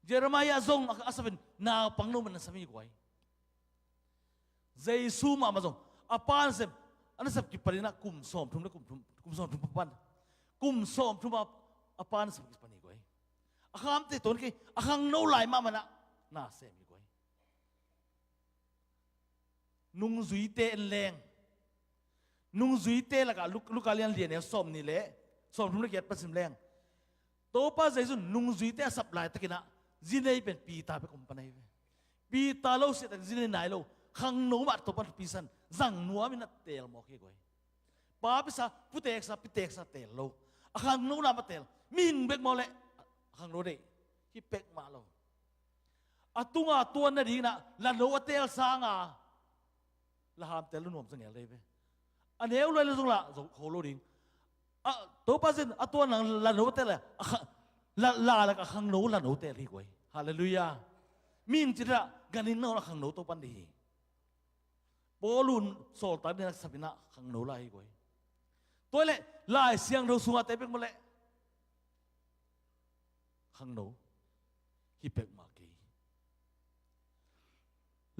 เยเรมายาซงอาศัยเป็นนาวปังโนมันสามีก้อยเจซูมาซงอาปานเซมอันนั้นสับกิปรินะกุมสอมทุ่มแล้วกุมสอมทุ่มปันกุมสอมทุ่มอาปานสับกิปนิก้อยอาขามเตะตัวนี้อาขังหนูไล่มามันน่าเสียมีก้อยนุ่งจุยเตะแรงนุ่งจุยเตะแล้วก็ลูกการเรียนเนี่ยสอมนี่แหละสอมทุ่มแล้วเกียรติประสิทธิ์แรงตัวป้าใจสุนนุ่งจุยเตะสับลายตะกินะจีนเป็นปีตาไปคมปนัยปีตาเราเสียแต่จีนไหนเราขังหนูมาตัวปันปีสันจังนัวมินัดเตลมอกให้ก้อยป้าพิษาผู้เตกซาพิเตกซาเตลเราขังหนูนามาเตลมินเบกมาเลยขังหนูเด็กที่เป็กมาเราตุงตัวนั่นดีนะลันโนเตลสางละหามเตลนุ่มสังเกตเลยไปอันเดียวเลยเราส่งละโคโลดิงตัวป้าเซนตัวนั้นลันโนเตลเลยลาแล้วก็ขังหนูลันโนเตลที่ก้อยฮาเลลูยามินจิระกันนินเอาขังหนูตัวปันดีโปลุนโซลตันเนี่ยสับนะขังหนูไล่ก้อยตัวเล่ไล่เสียงเราสุงอาเตเป็นมาเล่ขังหนูฮิเป็กมากี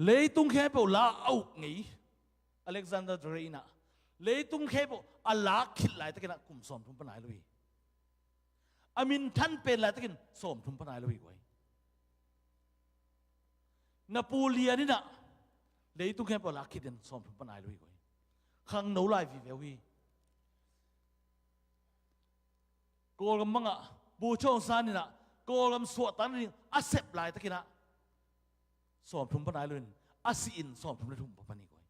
เลยตุ้งแค่เปล่าเอาไงอเล็กซานเดอร์เดรีน่ะเลยตุ้งแค่เปล่าอัลลาคิดหลายตะกี้นะกุมสอมทุ่มปนายลุยอามินท่านเป็นหลายตะกี้สอมทุ่มปนายลุยก้อยนโปเลียนนี่นะเลยตุ้งแค่เปล่าคิดเด่นสอมทุ่มปนายลุยก้อยขังหนูไล่วิเววีโกลมังอ่ะบูชงซานี่นะโกลมสวดตันนี่อาเซบหลายตะกี้นะสอมทุ่มปนายลุยอาซีอินสอมทุ่มเลยทุ่มปนายก้อย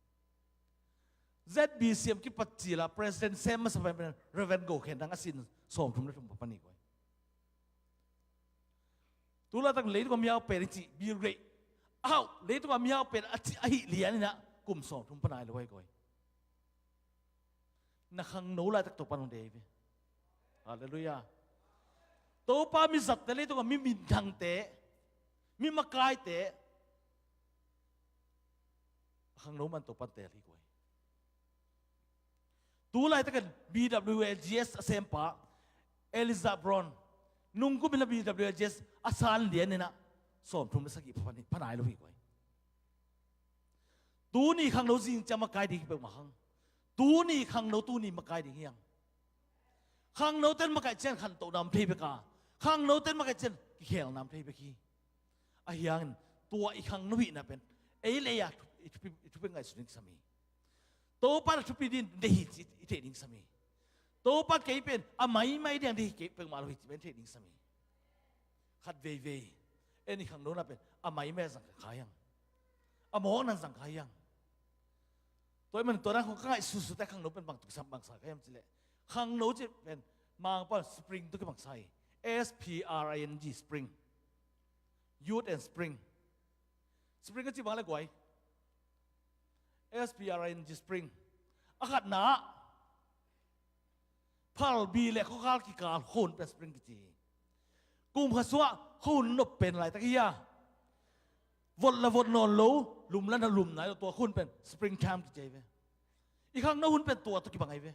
ZBCM ที่ปัจจิละ President Sam มาสมัยเป็น Reverend Go เห็นดังอาซีอินสอมทุ่มเลยทุ่มปนายก้อยตัวเราตั้งเลยตัวมีเอาเป็นจีบีเรอ้าวเลยตัวมีเอาเป็นอหิเลียนี่นะกลุ่มสองทุ่มปนายเลยก้อยนักขังหนูไล่ตักตัวปนองเดย์ฮาเลลูยาตัวป้ามีสัตว์แต่เลยตัวมีมินทังเตะมีมะกายเตะ ข้างโน้มันตัวปันเตลีกวยตัวอะไรตั้งกัน BWGS เซมปะเอลิซาบรอนนุ่งก็เป็น BWGS อาซานเลียนเนี่ยนะสอบทุ่มสักกี่พันไหนลูกอีกวยตัวนี้ข้างโน้จริงจะมาไกลดีไปมาข้างตัวนี้ข้างโน้ตัวนี้มาไกลดีเฮียงข้างโน้เต้นมาไกลเช่นขันโตนำเพลไปกาข้างโน้เต้นมาไกลเช่นเขียงนำเพลไปขี้ไอ้ยังตัวอีกข้างโน้น่ะเป็นเอเลยอะทุบเป็นไงสุดนิ่งสามีโตปัดทุบปีดินเดียหิเทนิ่งสามีโตปัดเกี่ยเป็นอ่ะไม่เดียงเดียเกี่ยเป็นมาลุยเป็นเทนิ่งสามีขัดเว่ยเอ็นี่ข้างโน้น่ะเป็นอ่ะไม่สังขารยังอ่ะหมอนั่นสังขารยังตัวมันตัวนั้นของข้างไอ้สุดแต่ข้างโน้เป็นบางตุกสัมบางสายก็ยังจิเล่ข้างโน้จะเป็นมังป้อนสปริงตุกบางสาย SPRING spring youth and spring spring ก็จีบอะไรกว่าSPRING spring อากาศหนาพัลบีเล็กเขาข้าวกี่การโคนเป็น spring กี่จีกุมขสวะโคนนบเป็นอะไรตะกี้ยวนละวนนอนโลหลุมแล้วนะหลุมไหนตัวคุณเป็น spring time กี่จีเว้อีกครั้งนั้นคุณเป็นตัวตุกี่บางไงเว้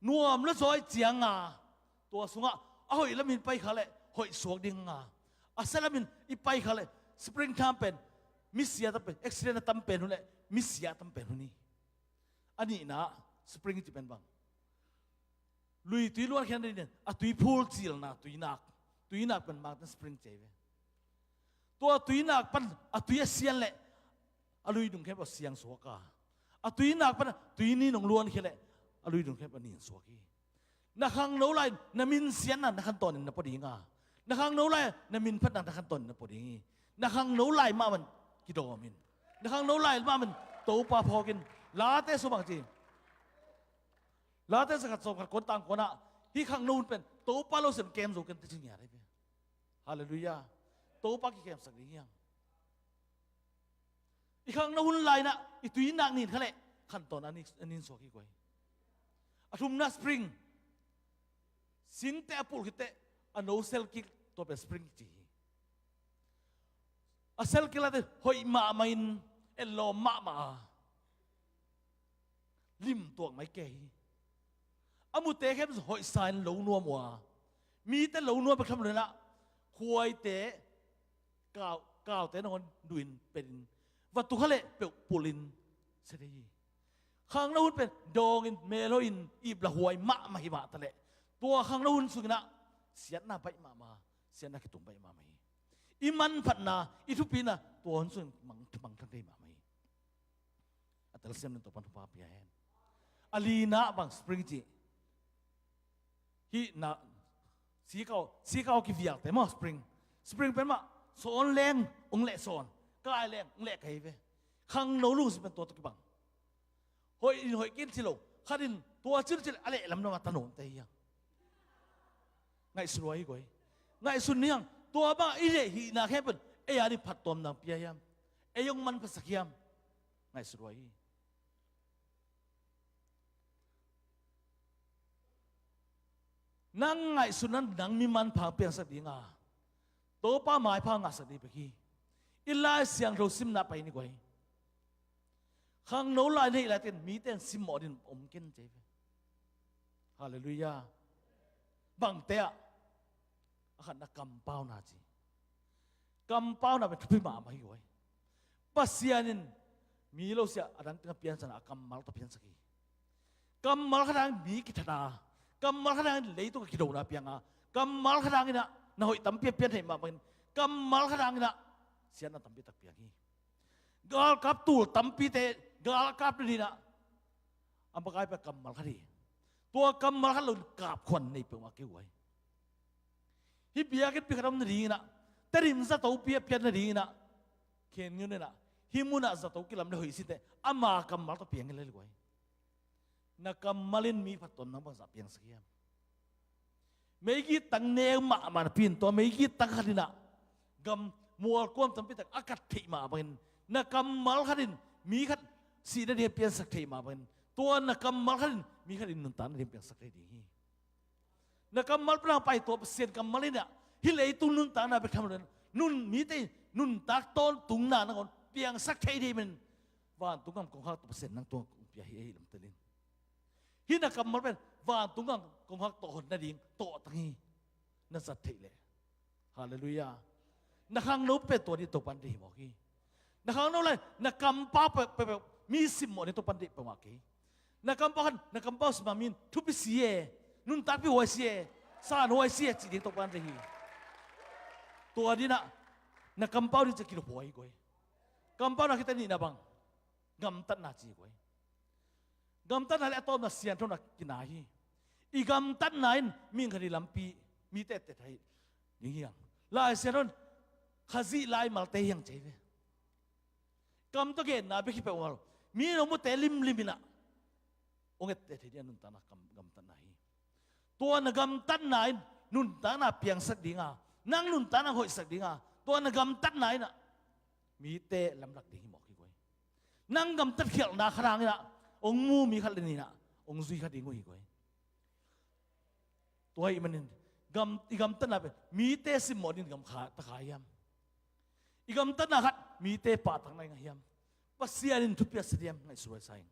นวมแล้วซอยเจียงอ่ะตัวสุงอ่ะเอาอีแล้วมินไปเขาเลยหอยสวกดิ่งอ่ะอาเซลมินอีไปเขาเลย spring time เป็นมิสเซียตั้งเป็น accident ตั้งเป็นหุ่นเลยมิสเซียตั้งเป็นหุ่นนี่อันนี้นะ spring จะเป็นบางลุยตุยล้วนแค่นี้เนี่ยตุยพูลจีลนะตุยนักเป็นบางตั้ง spring เจ๋อตัวตุยนักเป็นตุยเซียนเลยลุยดุงแค่ว่าเสียงสวกาตุยนักเป็นตุยนี่หนองล้วนแค่เลยลุยดุงแค่ว่านี่สวกีนักขังโน้ไลนัมินเสียนนั่นนักขันตอนนับพอดีงานักขังโน้ไลนัมินพัดนักขันตอนนับพอดีนักขังโน้ไลมามันกิโดมินนักขังโน้ไลมามันโตปาพอกินลาเตสุบังจีลาเตสกัดสกัดคนต่างคนอ่ะที่ขังโน้นเป็นโตปาเราเสร็จเกมสูกันที่จริงอย่างไรเป็นฮาเลลูยาโตปากี่เกมสักนี้ยังอีกขังโน้นไลนะอีตุยนักนี่เขาเลยขันตอนอันนี้สวกีกวยทุ่มนักสปริงสิงเตะปูลคิเตะอันโนเซลกิตัวเป็นสปริงจีอัเซลกิลาเตหอยมาไม่นเอลโลมาลิมตัวไม่เกยอามุเตะแค่หอยสายเหลวนัวมัวมีแต่เหลวนัวไปทำเลยละควายเตะก้าวเตะนอนดุนเป็นวัตถุเขาเลยเปลวปูลินเสด็จข้างนู้นเป็นดองอินเมโลอินอีบละหวยมะมาหิมะตะเละตัวข้างนู้นสุดนะเสียหน้าไปมาเสียหน้าคิดตุ่มไปมาไม่อิมันพัดนาอิทุปีนะตัวคนสุดมังทั้งได้มาไม่อัตราเสียมนั้นตัวปันทุบาเปียเห็นอลีนาบางสปริงจีฮีนะสีเก่ากี่วิากแต่มาสปริงเป็นมาโซนแรงองเละโซนกลายแรงองเละใครเว้ข้างโน้นลูกสิเป็นตัวตุกบังหอยกินสิโลข้าดินตัวชื่ออะไรลำนมาตนงเตียงไงสวยกว่าไงสุดเนี่ยตัวบ้าอีเหี้ยนาแค่เป็นไอ้ยาดิผัดต้มน้ำเปียยามไอ้ยงมันภาษาเขียมไงสวยนั่งไงสุดนั้นนั่งมีมันพังเปียงสักดีงาตัวป้าหมายพังงาสักดีไปกี้อิลาเสียงเราซิมนับไปนี่กว่าข้างโน้นลายนี่ลายเต้นมีเต้นซิมหมอดินอมกินเจ๊ฮาเลลูยาบังเตะอาการนักกำเป้านาจีกำเป้านาเป็นทุบมาไม่ไหวปัสยานินมีเราเสียอันนั้นก็เปลี่ยนสนากำมัลก็เปลี่ยนสักทีกำมัลขนาดมีกิจนากำมัลขนาดเลยตัวกิโดนาเปียงกำมัลขนาดนี้นะน่าหอยตั้มเปียนให้มาเป็นกำมัลขนาดนี้นะเสียนั่นตั้มเปียตักเปียงกาลกับตูตั้มปีเตกาลกับนี่นะอันประกายเป็นกำมัลขดีตัวกำมัลขลุนกาบคนในเปียงมาเกี่ยวไว้ฮิเบียกันปีกระดมนาดีนะแต่ริมซาตัวเปียนาดีนะเขียนเงินเนี่ยนะฮิมุนะซาตัวกิลามเลยหอยสิเตอามากำมัลตัวเปียงเลยกว่านักกำมัลินมีพัดต้นน้ำภาษาเปียงสักอย่างไม่กี่ตังเนมมามันปีนตัวไม่กี่ตังขัดินะกำมัวก้มตั้มปีตักอากาศที่มาเป็นนักกำมัลขัดินมีขัดสีนั่นเดียเปียงสักที่มาเป็นตัวนักกำมัลขัดินมีขัดินนุนตานเดียเปียงสักที่ดีนักกำมัลพระไปตัวเสียนกำมัลินเนี่ยฮิเลตุนุนตานาไปทำอะไรนุนมีแต่นุนตากต้นตุงนานะคนเปียงสักที่ดีมัน วันตุงกงฮักตัวเส้นนั่งตัวเปียให้ลำตะลินฮินักกรรมมันเป็นวันตุงกงฮักตัวคนนั่นเองตัวตั้งฮีนั่นสัตย์เทเลยฮาเลลูยานักขังนู้เป็นตัวนี้ตัวปันดีบอกฮีนักขังนู้เลยนักกรรมป้าไปมีสิมหมดในตัวปันดีประมาณกี้นักกรรมป้านักกรรมป้าสมามินทุบไปเสียนุ่นตาไปหัวเสียสานหัวเสียจีดีตัวปันดีตัวนี้นะนักกรรมป้านี่จะกินหัวอีกวยกรรมป้านักkitaนี่นะบังกำตัดนาจีกวยกำตัดนาเลต้นนาเสียนทุนนักกินนาฮีอีกำตัดนายมีคดีลำปีมีเตะไทยนี่ยังลายเสียนทุนข้าซีลายมาเตยังเจ๊เวกำตัวเกณฑ์นาไปคิดไปว่ามีน้องมุเตลิมนะองค์เตะไทยนุนตานักกำตัดนายตัวนักกำตัดนายนุนตานาเพียงสักดิ่งนั่งนุนตานาหอยสักดิ่งตัวนักกำตัดนายน่ะมีเตะลำลักดิ่งหมอกนั่งกำตัดเขียวนาครางนี่นะองมูมีขัดนี่นะองซุยขัดดิ้งกูอีกเว้ยตัวอีมันนี่อีกำตัดน่ะเป็นมีเตสิมหมดนี่กำขาตะขายยำอีกำตัดน่ะขัดมีเตปาทั้งในไงยำปัสยานินทุบยาเสียมในสุวรรณไซน์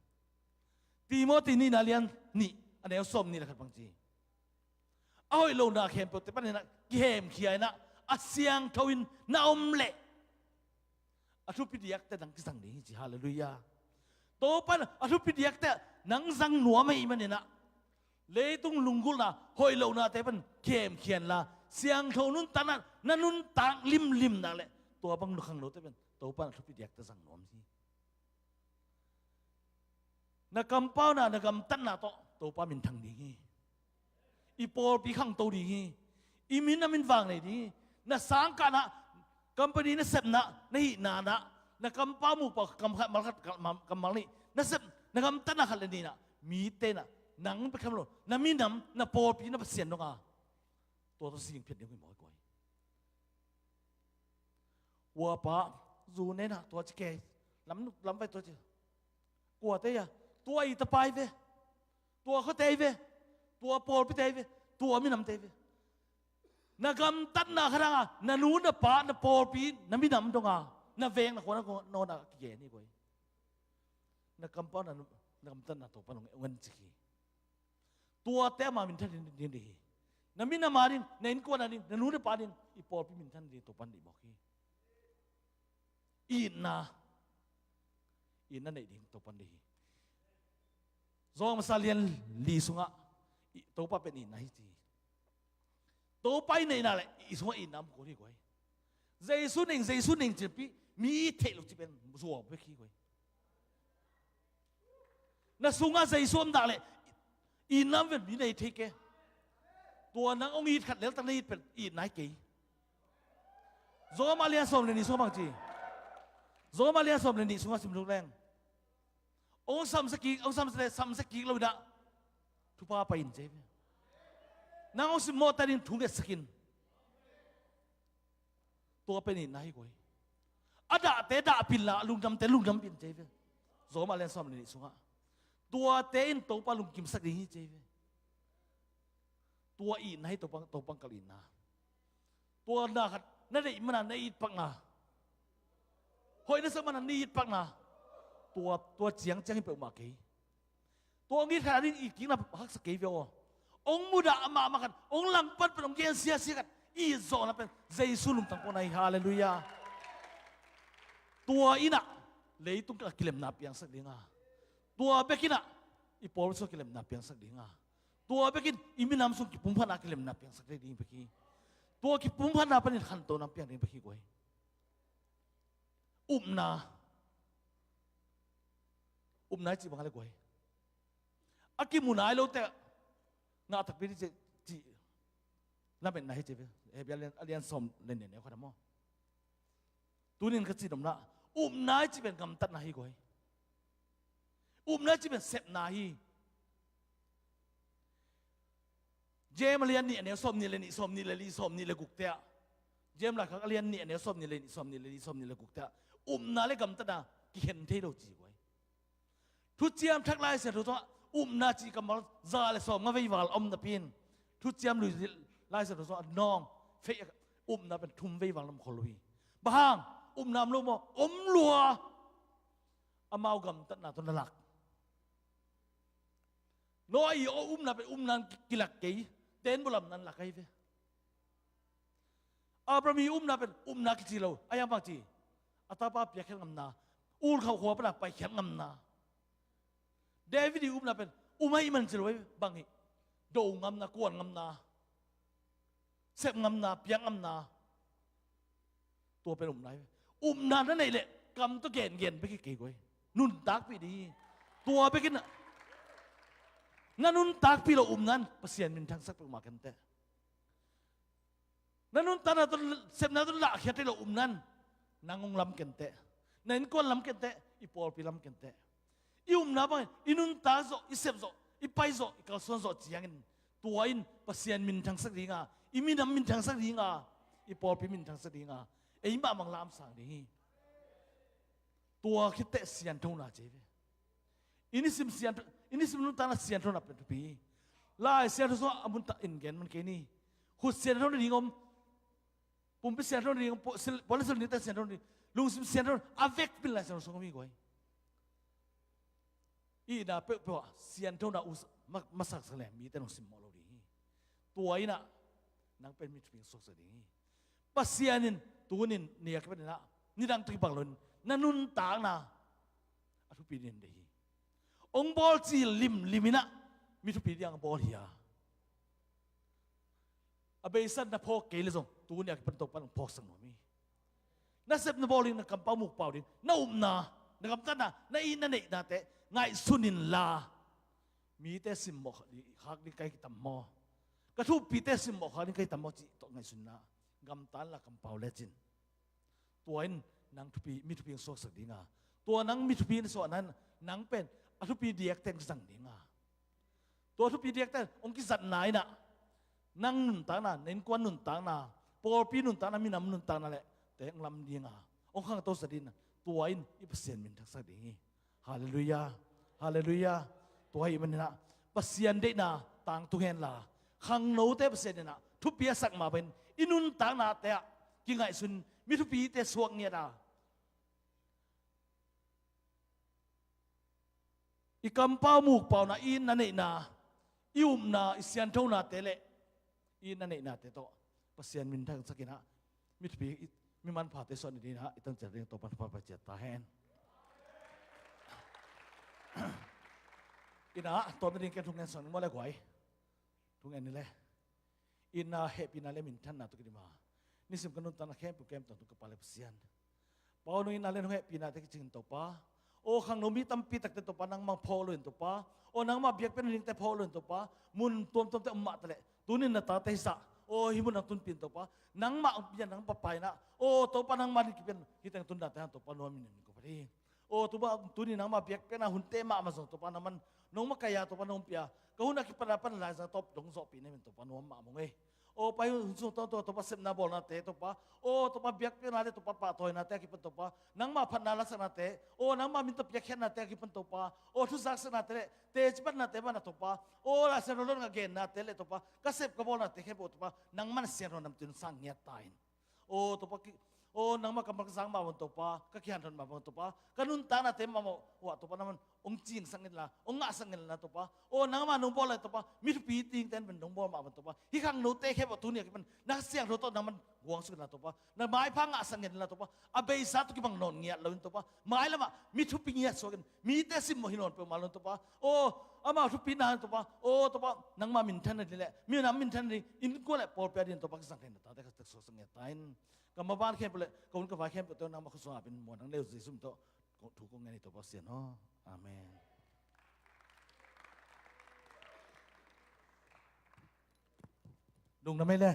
ตีโมตีนี่นาเลียนนี่อันนี้เอาส้มนี่แหละครับบางทีเอาไอ้โลนาเข้มตัวแต่ปันนี่นะเข้มขี้ไอ้นะอาเซียงทวินนาอมเล่อาทุพิเดียกแต่นังสังนี้จีฮาเลลูยาโตปันอาทุพิเดียกแต่นังสังหนัวไม่มันเนี่ยนะเลยตุงลุงกุลนะหอยเหล่านาแต่เป็นเข้มเขียนละเสียงเท่านุนตานั่นนุนตางลิมนั่นแหละตัวบังลุขังโลแต่เป็นโตปันอาทุพิเดียกแต่สังหนัวสินักกำเป้านักกำตันนะโตปันมินทางนี้อีปอลปีขังโตดีอีมินน่ะมินวางเลยดีนักสังกัดนะกัมปนีนั่นเสพนะนี่นานะกัมป้ามูปะกัมขัดมัลขัดกัมมัลนี่นั่นเสพนะกัมตันนะขัดเลยนี่นะมีเตนะนังไปคำโลนะมีน้ำนะปอปีนะเสียนตรงอ่ะตัวสิ่งเพี้ยนเดียวกันหมดก่อยวัวป้าจูเนี่ยนะตัวจะแก่ล้ำไปตัวจะกลัวเตะตัวอีตะไปเวตัวเขาเตะเวตัวปอไปเตะเวตัวมีน้ำเตะเวนักกำตัดนักขรังนักนู้นนักป้านักปอปีนักมีน้ำตรงอ่ะนักเวงนักคนนักนอนนักเกี่ยนี่ก่อยนักกำป้านักกำตัดนักตัวปนงเงินสิกีตัวเตะมามินทันดีดีนักมีน้ำมาดินนักอินกวนนักดินนักนู้นนักป้าดินอีปอปีมินทันดีตัวปันดีบอกฮีอินนั่นเองตัวปันดีซองมาซาเลียนลีสุงะตัวป้าเป็นอินนะฮิจีตัวไปในนั่นแหละอีสวอินน้ำกูนี่ก้อยใจสุนิงจะปีมีเทลุจะเป็นสัวไปขี้ก้อยนั่นสุงะใจสุนด่าเลยอินน้ำเป็นมีในเทกตัวนังองค์อีขัดเลี้ยงตั้งนี้เป็นอินไหนกี่โซมาเลียนสมเลนี่สมบางจีโซมาเลียนสมเลนี่สุงะสิมลุกแรงองค์ซัมสกีองค์ซัมสกีเราด่าทุพาไปอินเจ็บนางองค์สิมอตัดินถุงเด็ดสกินตัวเป็นอินไหนก้อยอาดาเตดาปิลละลุงดำเตลุงดำปินเจ็บโซมาเลียนสมเลนี่สุงะตัวเตอินตัวปาลุงกิมสักดีเจ็บตัวอินให้ตัวปังกลินนะตัวนาขัดนั่นเองมันนั่นอีปังนะหอยนั่นสมันนั่นอีปังนะตัวเจียงให้เปิดมาเกยตัวนี้ขนาดนี้อีกยิ่งนะฮักสเกย์เวลองมุดามากันองหลังปัดเป็นองเกียนเสียกันอีโซนเป็นใจสุลุมตั้งปนายฮาเลลูยาตัวอินะเลยตุ้งกิเลมนับยังสักดีงาตัวเบกินะอีปอลสุกิเลมนับยังสักดีงาตัวเบกินอีมินามสุกิปุ่มพันนักกิเลมนับยังสักดีเบกิตัวกิปุ่มพันนับเป็นขันโตนับยังดีเบกิก้อยอุ้มนาจีบังอะไรก้อยอากิมุนายโลเตะนาทักพิจิจีนั่นเป็นนายเจ็บเบียเลียนสมเล่นเนี่ยเขาทำมั้งตัวนี้ก็จีดมละอุ้มนายจีเป็นกำตัดนายก้อยอุ้มนายจีเป็นเสพนายเจมเลียนเนี่ยสมนี่เลยนี่สมนี่เลยนี่สมนี่เลยกุกเตะเจมหลักเขาเลียนเนี่ยสมนี่เลยนี่สมนี่เลยนี่สมนี่เลยกุกเตะอุ้มนายเลยกำตัดนะกิเห็นเท่าจีก้อยทุเจียมทักไล่เสร็จทุกตัวอุ้มนาจีกำมัลซาเลสอมงาวิวัลอมตะพินทุเจียมลุยไล่เสร็จทุกตัวน้องเฟยอุ้มนาเป็นทุ่มวิวัลลำคอลุยบางอุ้มนามลูกมอมลัว เมากำตัดหนาตุนหลักน้อยนาเป็นนั้นกิลักกี้เต้นบุลำนั้นหลักไอ้เว้อาประมีนาเป็นนากิจิโลไอ้ยังบางทีอัตราเปียกแข็งงำนาอูเขาหัวปนักไปแข็งงำนาเดวิดนาเป็นไม่มันจิโลไว้บางทีโด่งงำนากวนงำนาเสพงำนาเปียกงำนาตัวเป็นไหนนานั่นเองแหละกำตัวเก่งไปกี่กี่ไว้นุ่นตักไปดีตัวไปกินนั่นนุ่นตักพี่เรานั้นเปอร์เซ็นต์มันทั้งสักประมาณกันแต่นั่นนุ่นตาตัวเสพนั่นตัวละเขียนที่เรานั้นนางงลำกันแต่นั่นก้นลำกันแต่อีปอลพี่ลำกันแต่อีนาบ้างอีนุ่นตาโซอีเสพโซอีไปโซอีกาส่วนโซจีอย่างนี้ตัวอินเปอร์เซ็นต์มันทั้งสักดีงาอีมินำมันทั้งสักดีงาอีปอลพี่มันทั้งสักดีงาไอ้บ้ามังลามสังดีตัวคิดแต่เสียนทุ่งนาเจ๊อินิสิมเสียนอินิสิมนุ่นตาหน้าเสียนทุ่งนาเป็นทุกปีลายเสียนทุ่งอามุนตาอินเกนมันแค่นี้ขุดเสียนทุ่งนี่งมปุ่มไปเสียนทุ่งนี่งมพอลิสนี่แต่เสียนทุ่งนี่ลุงสิมเสียนทุ่งอาเวกเป็นลายเสียนทุ่งมีกว่าอีน่ะเปล่าเสียนทุ่งน่ะมาสักสักแหลมมีแต่ลุงสิมมอลดีตัวอีน่ะนังเป็นมิตรพิงสุขสดีปัสเซียนินตัวนินเนี่ยก็เป็นนะนี่ดังตุยบังลนนั่นนุ่นต่างนะอทุปีเดียนเดียองบอลจีลิมินะมีทุปีเดียงบอลเฮียอเบสันนะพอเกลิซงตัวเนี่ยเป็นตัวปันพอสังหน่อยมีนั่นเซฟนะบอลลิงนะกำปั้มมุกเป่าดิน่านะกำตันนะอินนั่นเองนะแต่ไงสุนินลามีแต่สิมบอกฮักนี่ใครกิตามมอกระทุปีแต่สิมบอกฮักนี่ใครตามมอจีตัวไงสุนนะกำตันละกำเป่าเลจินตัวอินนังทุปีมีทุปีสวกสักดีงาตัวนังมีทุปีในส่วนนั้นนังเป็นอทุปีเดียกแต่งสั่งดีงาตัวทุปีเดียกแต่องค์กิสัตไหนน่ะนังนุนตาน่ะเน้นกวนนุนตาน่ะปอปีนุนตาน่ะมีน้ำนุนตาน่ะแหละแต่งลำดีงาองค์ข้างตัวสัตดินตัวอินอีเปอร์เซ็นต์มันทักษะดีฮาเลลูยาฮาเลลูยาตัวอิมันน่ะเปอร์เซ็นต์เด็น่ะต่างตุเห็นล่ะข้างโน้ตเปอร์เซ็นต์น่ะทุปีสักมาเป็นอินุนตาน่ะแต่กิงไงสุนมีทุปีแต่สวกเนี่ยน่ะอีกำเป้าหมูกเป่านะอินนั่นเองนะอิวมนะอิเซียนเท่านาเตเลอินนั่นเองนะเตโตปัสเซียนมินทั้งสักนะมิตรพีมิมันผ่าเตส่วนนี้นะอีตั้งใจเรียนตัวปัจจุบันปัจจัยตาแหนอินะตัวเป็นเรื่องทุกงานสอนมั่วเลยกว่าทุกงานนี่แหละอินะเฮปินาเลมินท่านนะตุกิมานี่สิมกันนุนตานะแค่โปรแกรมตัวตุกปาเลปัสเซียนเป่านุอินาเลนเฮปินาเตกิจิงตัวป้าโอ้ขังโนมีตั้มปีตักเตตัวปานังมาพอเลยตัวป้าโอ้นังมาเบียกเป็นลิงแต่พอเลยตัวป้ามุนตัวแต่อมมาตะเละตัวนี้น่ะตาเตสะโอ้หิมุนังตุนปีนตัวป้านังมาเบียนังปะไปนะโอ้ตัวปานังมาดิเป็นฮิตังตุนดาแต่ตัวปานวมินนี่ก็พอดีโอ้ตัวนี้นังมาเบียกเป็นหุ่นเตมามาส่งตัวปานังมันน้องมากายาตัวปานงเปียก็หุ่นนักกิปนาปันลายจะตบดงโซปีนี่เป็นตัวปานวมามงเอโอ้ไปส่งตัวปาเซมนาบอลนาเตตัวป้าโอ้ตัวปาเบียกเป็นอะไรตัวปาปะถอยนาเตกิเป็นตัวป้านังมาพันนาลักษณะเตโอ้นังมามินตบเบียกแค่นาเตกิเป็นตัวป้าโอ้ทุกลักษณะเตเตจิปันนาเตมันนาตัวป้าโอ้ลาเซโรลงเกนนาเตเลตัวป้าก็เซฟกบอลนาเตแค่ตัวป้านังมันเสียนนำจุนสังเงียตายโอ้ตัวป้าโอ้นังมากำลังสังมาบนตัวป้าก็ขี้หันทนมาบนตัวป้าก็นุ่นตานาเตมาว่าตัวป้านั้นมันองจีนสังเกตละองงะสังเกตละตัวป้าโอ้นังมานุ่งบอลเลยตัวป้ามีทุกปีติงเต้นเป็นนุ่งบอลมาบนตัวป้าที่ข้างนู้นเตะแค่ประตูเนี่ยมันนักเสียงรถต้นนังมันห่วงสุดละตัวป้านักไม้พังงะสังเกตละตัวป้าอาเบย์ซัตุกิบังนนเงียเราตัวป้าไม้ละมามีทุกปีเงียส่วนมีแต่สิมโมหินนเปมาลตัวป้าโอ้อามาทุกปีนานตัวป้าโอ้ตัวป้านังมามินทันนี่แหละมีน้ำมินทันนี่อินก็แหละปอลเปียดินตัวป้าก็สังเกตตาแต่ก็ตึกสังเกตตายก็มาบ้านแค่ไปเลยก็มันก็ว่าแค่ไปตัวนังมาคุสวาเป็นหมวดนังเลี้ยวสิซุ่มโตถูกกงเงินตัวป้าเสียเนาะอาเมนดุงทำไมเลย